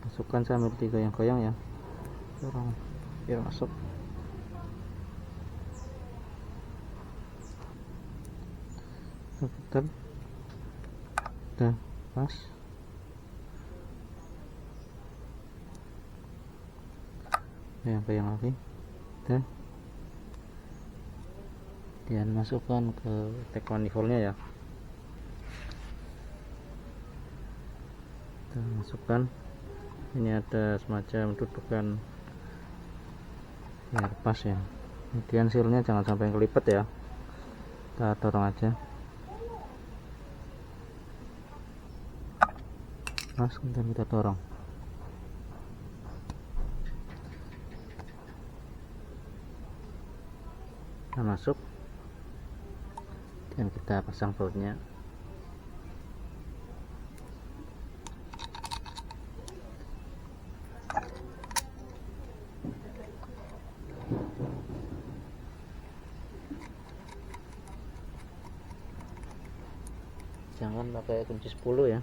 masukkan sambil digoyang-goyang ya, dorong biar masuk. Putar, udah pas. Goyang-goyang lagi, udah. Dan masukkan ke tag manifoldnya ya. Kita masukkan. Ini ada semacam dudukan biar pas ya. Kemudian sealnya jangan sampai kelipet ya. Kita dorong aja. Pas, kemudian kita dorong. Kita masuk. Dan kita pasang bautnya. Jangan pakai kunci 10 ya.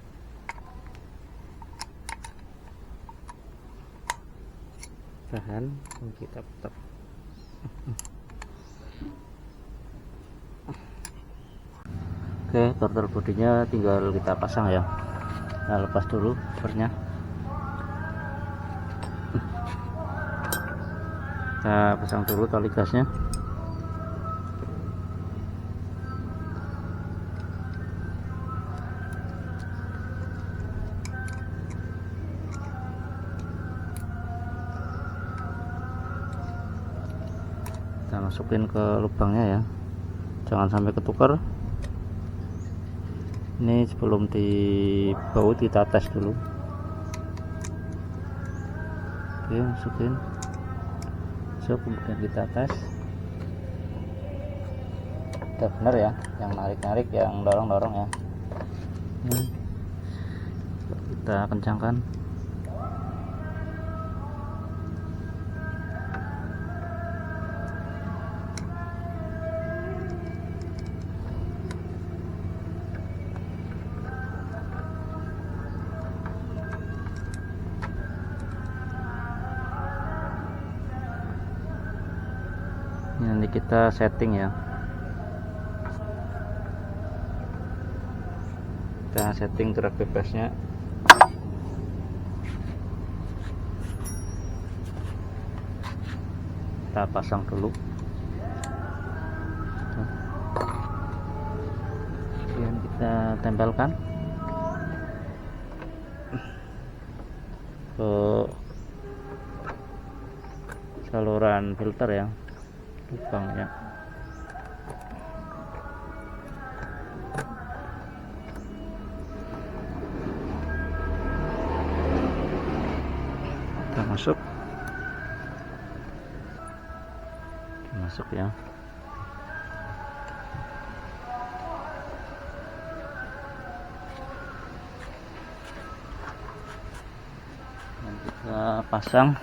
Tahan, kita putar. Oke, throttle bodinya tinggal kita pasang ya. Nah, lepas dulu covernya. Kita pasang dulu tali gasnya. Kita masukin ke lubangnya ya, jangan sampai ketukar. Ini sebelum dibaut kita tes dulu. Oke, masukin. So, kemudian kita tes. Udah bener ya, yang narik-narik, yang dorong-dorong ya. Kita kencangkan. kita setting ya. Kita setting drag bebasnya. Kita pasang dulu. Kemudian kita tempelkan ke saluran filter ya, lubangnya. Kita masuk ya. Dan kita pasang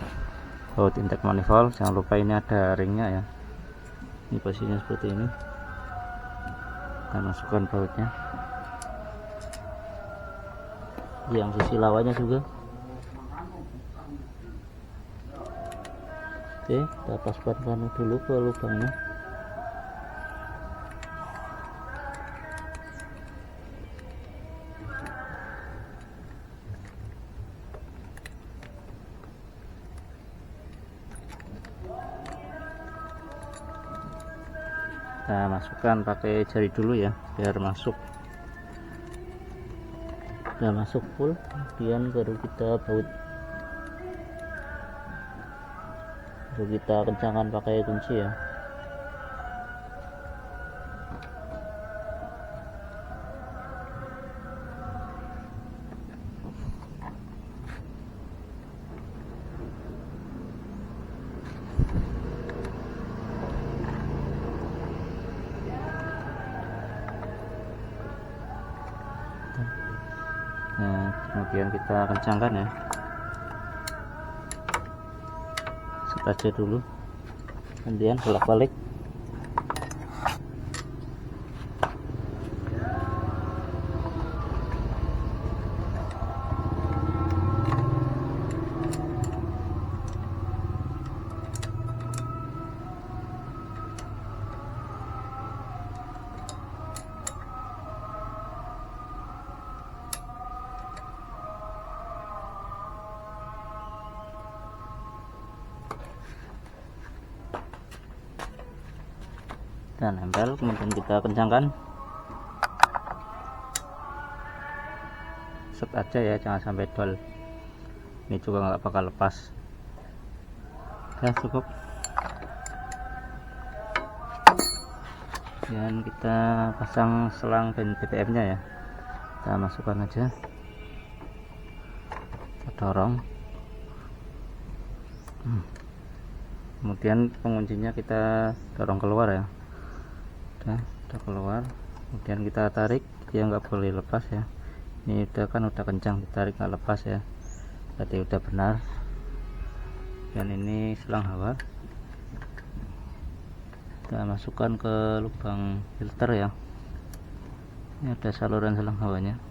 baut intake manifold. Jangan lupa ini ada ringnya ya, ini posisinya seperti ini. Kita masukkan bautnya, yang sisi lawannya juga. Oke, kita paskan dulu ke lubangnya. Kita masukkan pakai jari dulu ya, biar masuk. Udah masuk full, kemudian baru kita baut. Baru kita kencangkan pakai kunci ya. Nah, kemudian kita kencangkan ya. Set aja dulu, kemudian bolak-balik. Dan nempel, kemudian kita kencangkan. Set aja ya, jangan sampai dol. Ini juga nggak bakal lepas ya. Cukup. Dan kita pasang selang BBM nya ya. Kita masukkan aja, kita dorong. Kemudian penguncinya kita dorong keluar ya. Udah keluar, kemudian kita tarik, dia nggak boleh lepas ya. Ini udah kencang, ditarik nggak lepas ya, berarti udah benar. Dan ini selang hawa, kita masukkan ke lubang filter ya. Ini ada saluran selang hawanya.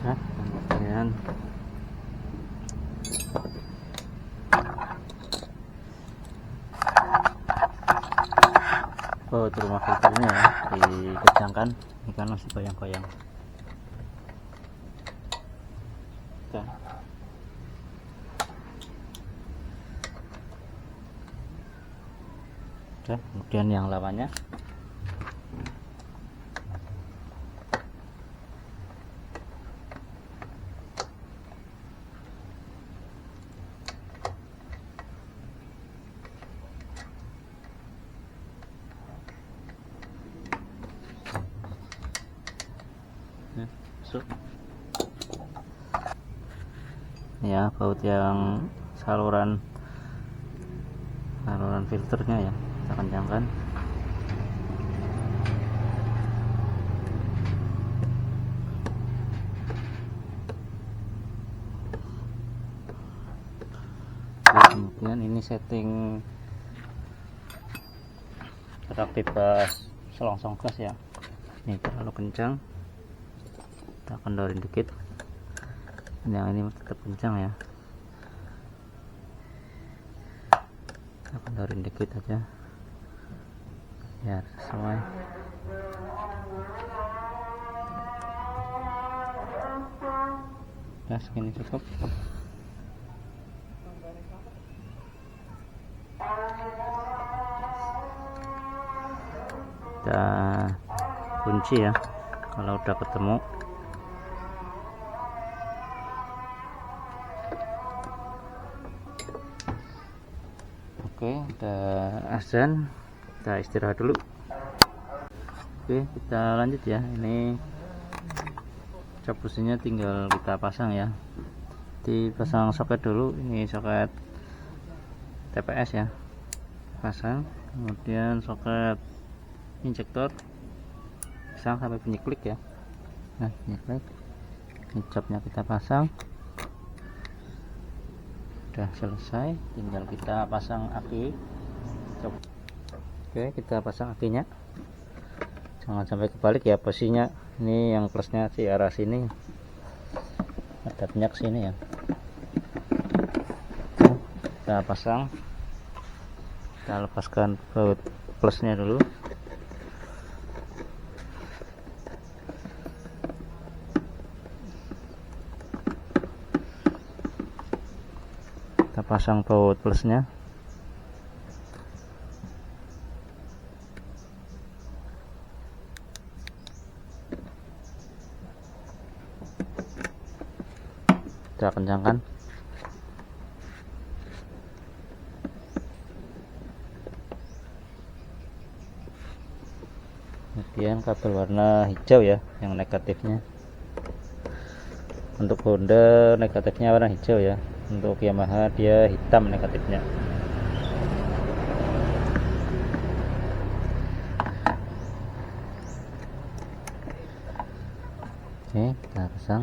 Nah, kemudian baut rumah filternya ya dikencangkan. Ini kan masih goyang-goyang. Udah, kemudian yang lawannya. Masuk. ya, baut yang saluran filternya ya, kita kencangkan. Kemudian ini setting reaktif gas selongsong gas ya, ini terlalu kencang, kita kendorin dikit. Yang ini tetap kencang ya, kita kendorin dikit aja biar sesuai. Nah, segini cukup. Kita kunci ya kalau udah ketemu. Oke, udah azan, kita istirahat dulu. Oke, kita lanjut ya. Ini cap businya tinggal kita pasang ya, dipasang soket dulu. Ini soket TPS ya, pasang. Kemudian soket injektor pasang sampai bunyi klik ya. Nah, bunyi klik, ini capnya kita pasang. Udah selesai, tinggal kita pasang aki. Oke, kita pasang akinya, jangan sampai kebalik ya posisinya. Ini yang plusnya di arah sini, adapnya ke sini ya. Kita pasang, kita lepaskan baut plusnya dulu. Kita pasang baut plusnya. Kita kencangkan. Kemudian kabel warna hijau ya, yang negatifnya. Untuk Honda negatifnya warna hijau ya, untuk Yamaha dia hitam negatifnya. Oke, kita pasang.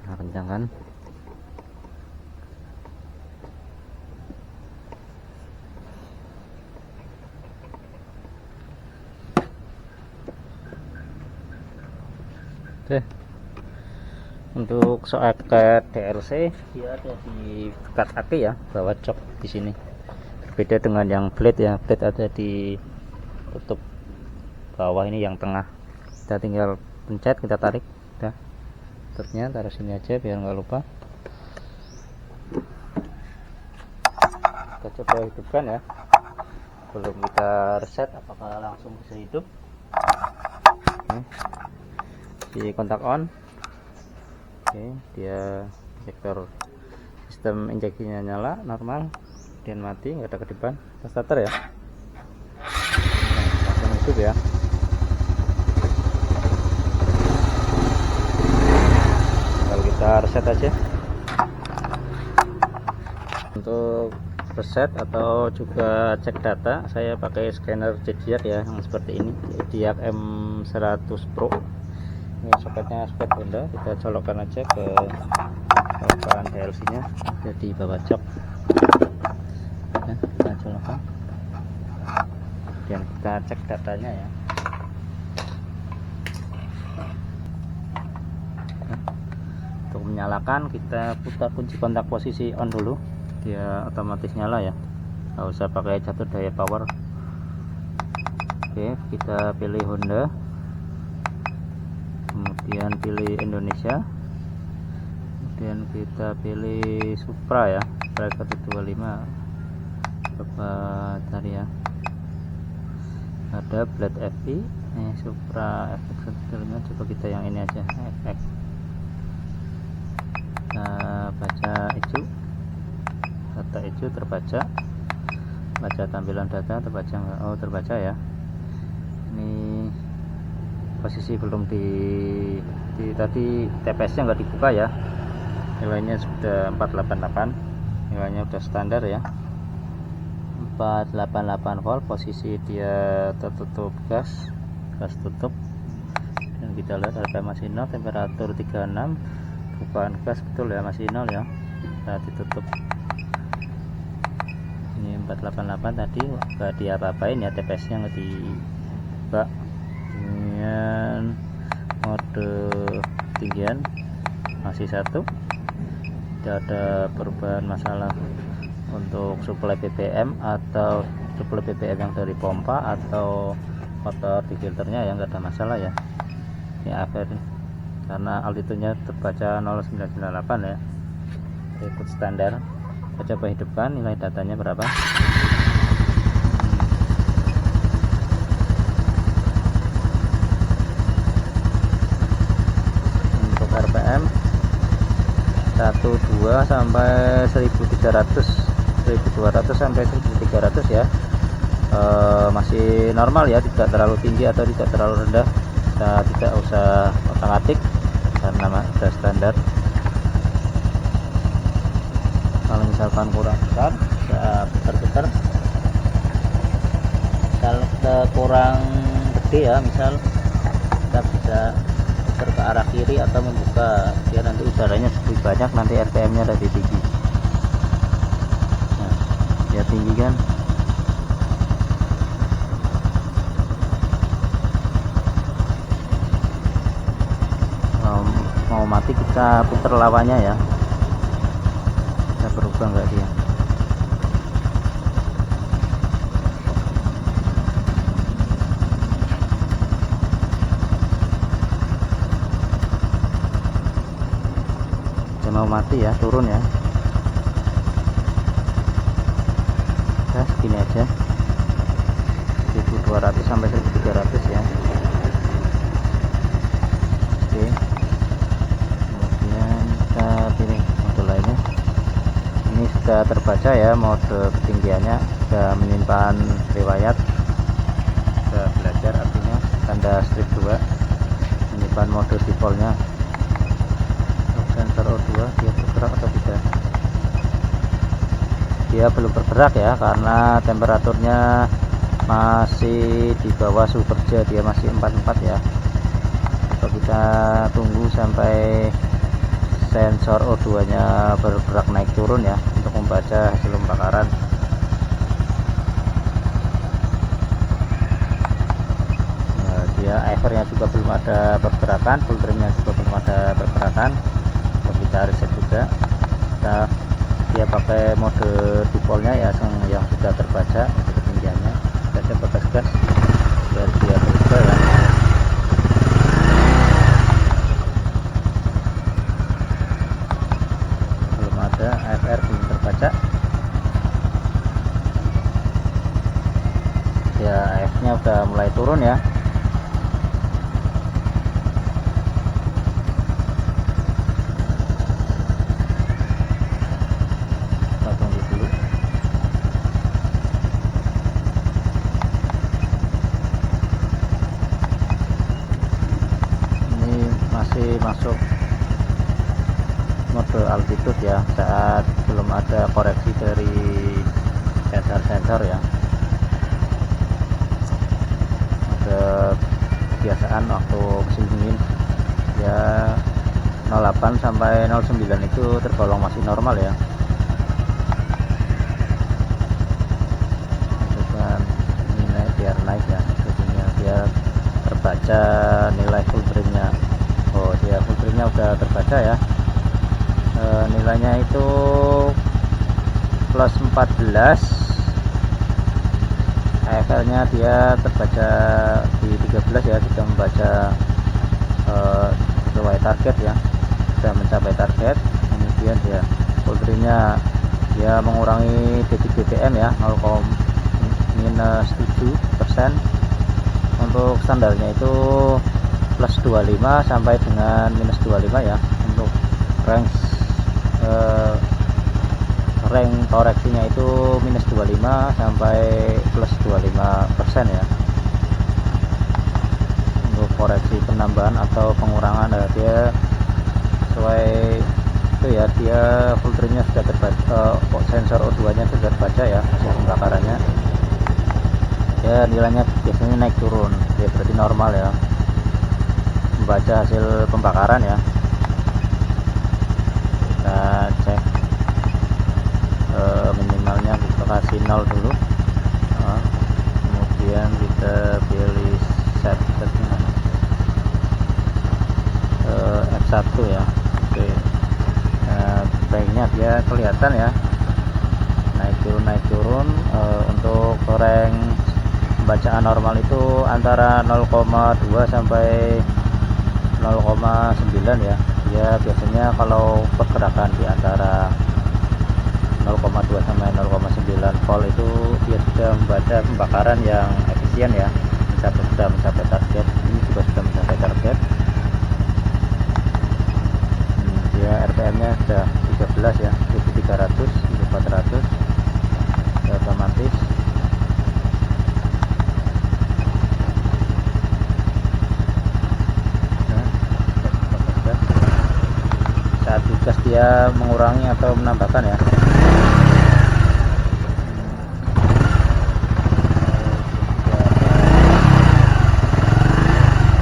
Kita kencangkan. Oke, untuk soket DLC dia ada di dekat aki ya, bawah jok di sini. Berbeda dengan yang blade ya, blade ada di tutup bawah, ini yang tengah. Kita tinggal pencet, kita tarik, udah. Tutupnya taruh sini aja biar nggak lupa. Kita coba hidupkan ya, belum kita reset apakah langsung bisa hidup. Di kontak on. Oke, dia injektor sistem injeksinya nyala normal, kemudian mati, nggak ada kedipan. Kita starter ya, langsung hidup ya. Kalau kita reset aja. Untuk reset atau juga cek data, saya pakai scanner Zodiac ya, yang seperti ini, Zodiac M100 Pro. Ini soketnya soket Honda, kita colokkan aja ke colokan DLC nya, ada di bawah jok ya, kita colokkan, dan kita cek datanya ya. Untuk menyalakan, kita putar kunci kontak posisi on dulu, dia otomatis nyala ya, nggak usah pakai catur daya power. Oke, kita pilih Honda, kemudian pilih Indonesia, kemudian kita pilih Supra ya, Supra 125. Coba cari ya, ada Blade FI, Supra FX 125. Coba kita yang ini aja, FX. Nah, baca hijau, data hijau terbaca, baca tampilan data terbaca nggak? Oh, terbaca ya. posisi belum tadi TPS nya nggak dibuka ya, nilainya sudah 488, nilainya udah standar ya, 488 volt. Posisi dia tertutup gas tutup, dan kita lihat RPM masih 0, temperatur 36, bukaan gas betul ya, masih 0 ya, kita ditutup. Ini 488 tadi nggak diapa-apain ya, TPS nya nggak dibuka. Kemudian mode ketinggian masih 1, tidak ada perubahan masalah untuk suplai BBM atau suplai BBM yang dari pompa atau motor di filternya ya, nggak ada masalah ya. Ini AFR karena altitude-nya terbaca 0998 ya, ikut standar. Kita coba hidupkan, nilai datanya berapa. Untuk RPM 12 sampai 1300, 1200 sampai 1300 ya, masih normal ya, tidak terlalu tinggi atau tidak terlalu rendah. Kita tidak usah otak-atik karena sudah standar. Kalau misalkan kurang besar bisa putar-putar, misal kurang gede ya, misal kita bisa putar ke arah kiri atau membuka biar nanti udaranya lebih banyak, nanti RPM nya lebih tinggi. Nah, dia tinggi kan. Mau mati kita putar lawannya ya, kita berubah enggak dia. Mau mati ya, turun ya. Nah, segini aja, 1200 sampai 1300 ya. Oke, kemudian kita pilih mode lainnya. Ini sudah terbaca ya, mode ketinggiannya sudah menyimpan riwayat, sudah belajar, artinya tanda strip 2 menyimpan mode defaultnya. Sensor O2 dia bergerak atau tidak, dia belum bergerak ya karena temperaturnya masih di bawah suhu kerja, dia masih 44 ya. Coba kita tunggu sampai sensor O2 nya bergerak naik turun ya, untuk membaca hasil pembakaran. Nah, dia airnya juga belum ada pergerakan, filternya juga belum ada pergerakan. Kita reset juga, dia pakai mode defaultnya ya, yang sudah terbaca mode ketinggiannya. Kita coba gas biar dia berubah ya. Belum ada, AFR belum terbaca ya, AF nya udah mulai turun ya. Masuk mode altitude ya, saat belum ada koreksi dari sensor-sensor ya. Mode kebiasaan waktu musim dingin ya, 08 sampai 09 itu tergolong masih normal ya. Coba ini biar naik ya, jadinya biar terbaca nilai full trimnya. Oh, dia full trimnya udah terbaca ya, nilainya itu plus 14, AFR nya dia terbaca di 13 ya, sudah membaca sesuai target ya, sudah mencapai target. Kemudian dia full trimnya dia mengurangi detik BBM ya, 0,-7%. Untuk standarnya itu plus 25 sampai dengan minus 25 ya. Untuk range koreksinya itu minus 25 sampai plus 25% ya. Untuk koreksi penambahan atau pengurangan. Nah, dia sesuai itu ya, dia filternya sudah terbaca, sensor O2 nya sudah terbaca ya, hasil pembakarannya ya, nilainya biasanya naik turun ya, berarti normal ya, membaca hasil pembakaran ya. Kita cek minimalnya, kita kasih 0 dulu. Kemudian kita pilih setnya F1 ya. Oke. Baiknya dia kelihatan ya, naik turun. Untuk rank pembacaan normal itu antara 0,2 sampai 0,9 ya. Dia biasanya kalau pergerakan di antara 0,2 sampai 0,9 volt itu dia sudah membaca pembakaran yang efisien ya, sudah mencapai target. Ini juga sudah mencapai target. Dia RPM nya sudah 13 ya, 1300, 1400 otomatis. Saat digas dia mengurangi atau menambahkan ya.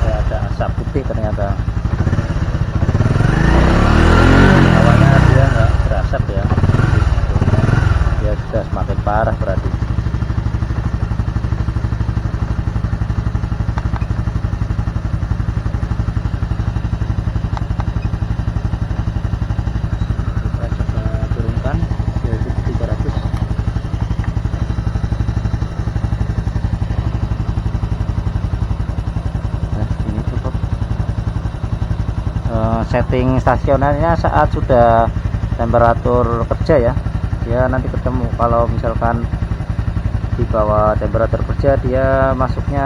Ada asap putih ternyata. Awalnya dia nggak berasap ya, dia sudah semakin parah berarti. Setting stasionernya saat sudah temperatur kerja ya, dia nanti ketemu. Kalau misalkan di bawah temperatur kerja, dia masuknya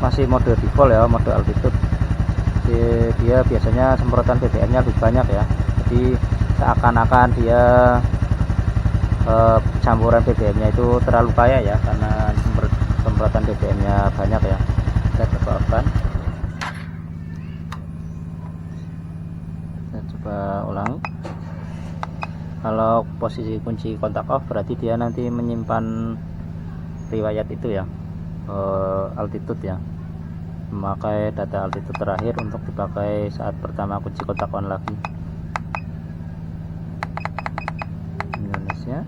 masih mode default ya, mode altitude. Dia biasanya semprotan BBM nya lebih banyak ya, jadi seakan-akan dia campuran BBM nya itu terlalu kaya ya, karena semprotan BBM nya banyak ya. Kita coba on. Coba ulang. Kalau posisi kunci kontak off berarti dia nanti menyimpan riwayat itu ya, altitude ya, memakai data altitude terakhir untuk dipakai saat pertama kunci kontak on lagi. Indonesia,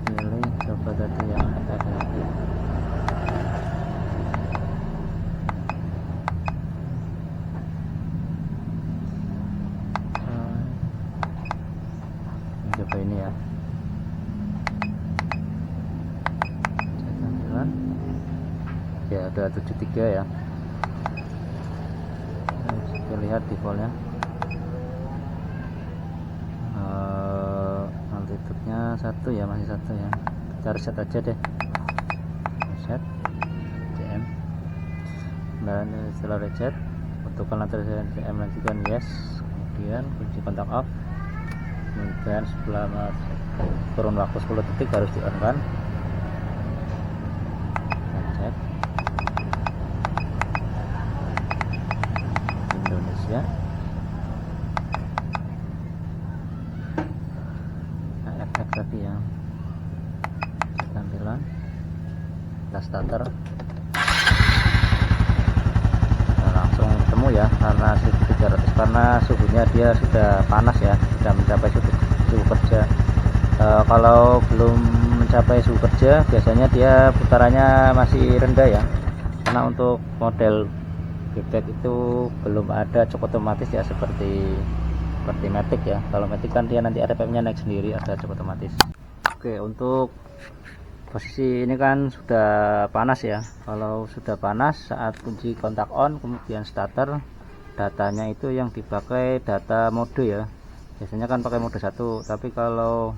pilih coba tadi yang ada. Coba ini ya, ya ada 73 ya. Kita lihat defaultnya, altitude-nya 1 ya, masih 1 ya. Kita reset aja deh, reset CM, dan setelah reset tentukan lantai CM, lanjutkan yes, kemudian kunci kontak off. Kemudian setelah kurun waktu 10 detik harus di on kan. Cek Indonesia, efek tadi ya, tampilan kita starter. Langsung ketemu ya, karena 1300, karena suhunya dia sudah panas ya, sudah mencapai suhu kerja. Kalau belum mencapai suhu kerja biasanya dia putarannya masih rendah ya, karena untuk model bebek itu belum ada cok otomatis ya, seperti Matic ya. Kalau Matic kan dia nanti RPM nya naik sendiri, ada cok otomatis. Oke, untuk posisi ini kan sudah panas ya. Kalau sudah panas, saat kunci kontak on kemudian starter, datanya itu yang dipakai data mode ya, biasanya kan pakai mode 1. Tapi kalau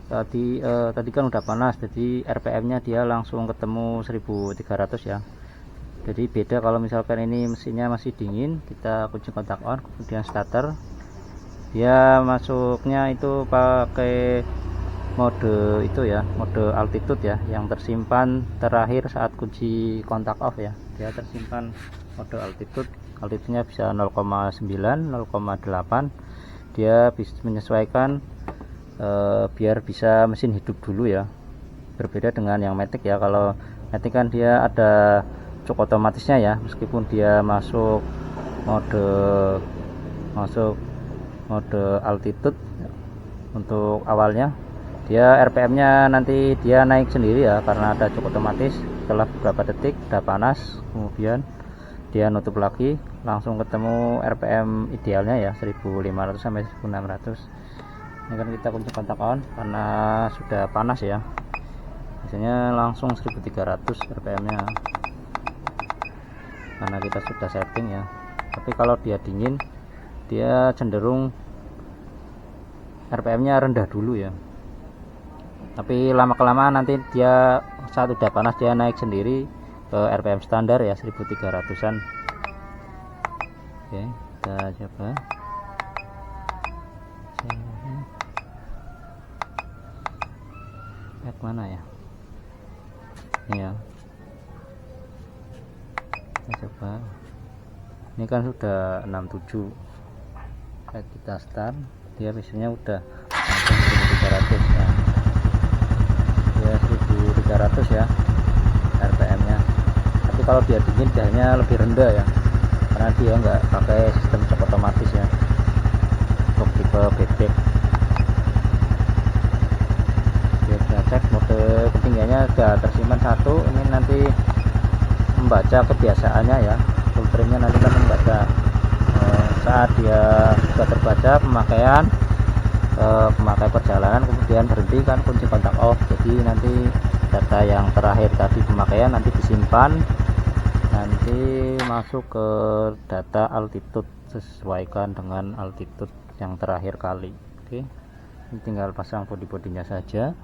tadi kan udah panas, jadi RPM nya dia langsung ketemu 1300 ya. Jadi beda kalau misalkan ini mesinnya masih dingin, kita kunci kontak on kemudian starter, dia masuknya itu pakai mode itu ya, mode altitude ya, yang tersimpan terakhir saat kunci kontak off ya. dia tersimpan mode altitude-nya bisa 0,9 0,8. Dia bisa menyesuaikan biar bisa mesin hidup dulu ya, berbeda dengan yang Matic ya. Kalau Matic kan dia ada cuk otomatisnya ya, meskipun dia masuk mode altitude untuk awalnya, dia RPM nya nanti dia naik sendiri ya, karena ada cuk otomatis. Setelah beberapa detik udah panas, kemudian dia nutup lagi, langsung ketemu RPM idealnya ya 1500 sampai 1600. Ini kan kita kunci kontak on karena sudah panas ya, biasanya langsung 1300 RPM nya karena kita sudah setting ya. Tapi kalau dia dingin, dia cenderung RPM nya rendah dulu ya, tapi lama kelamaan nanti dia saat udah panas dia naik sendiri ke RPM standar ya 1300-an. Oke, kita coba. Mana ya ini ya, kita coba. Ini kan sudah 67. Kita start, dia biasanya udah langsung 1300 ya. Dia 1300 ya RPM nya. Tapi kalau dia dingin biasanya lebih rendah ya, karena dia nggak pakai sistem cuk otomatis ya untuk tipe bebek. Cek mode ketinggiannya sudah tersimpan 1. Ini nanti membaca kebiasaannya ya, full frame-nya nanti kan membaca saat dia sudah terbaca pemakai perjalanan, kemudian berhenti kan kunci kontak off. Jadi nanti data yang terakhir tadi pemakaian nanti disimpan, nanti masuk ke data altitude, sesuaikan dengan altitude yang terakhir kali. Oke, ini tinggal pasang body-bodinya saja.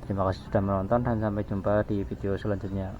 Terima kasih sudah menonton dan sampai jumpa di video selanjutnya.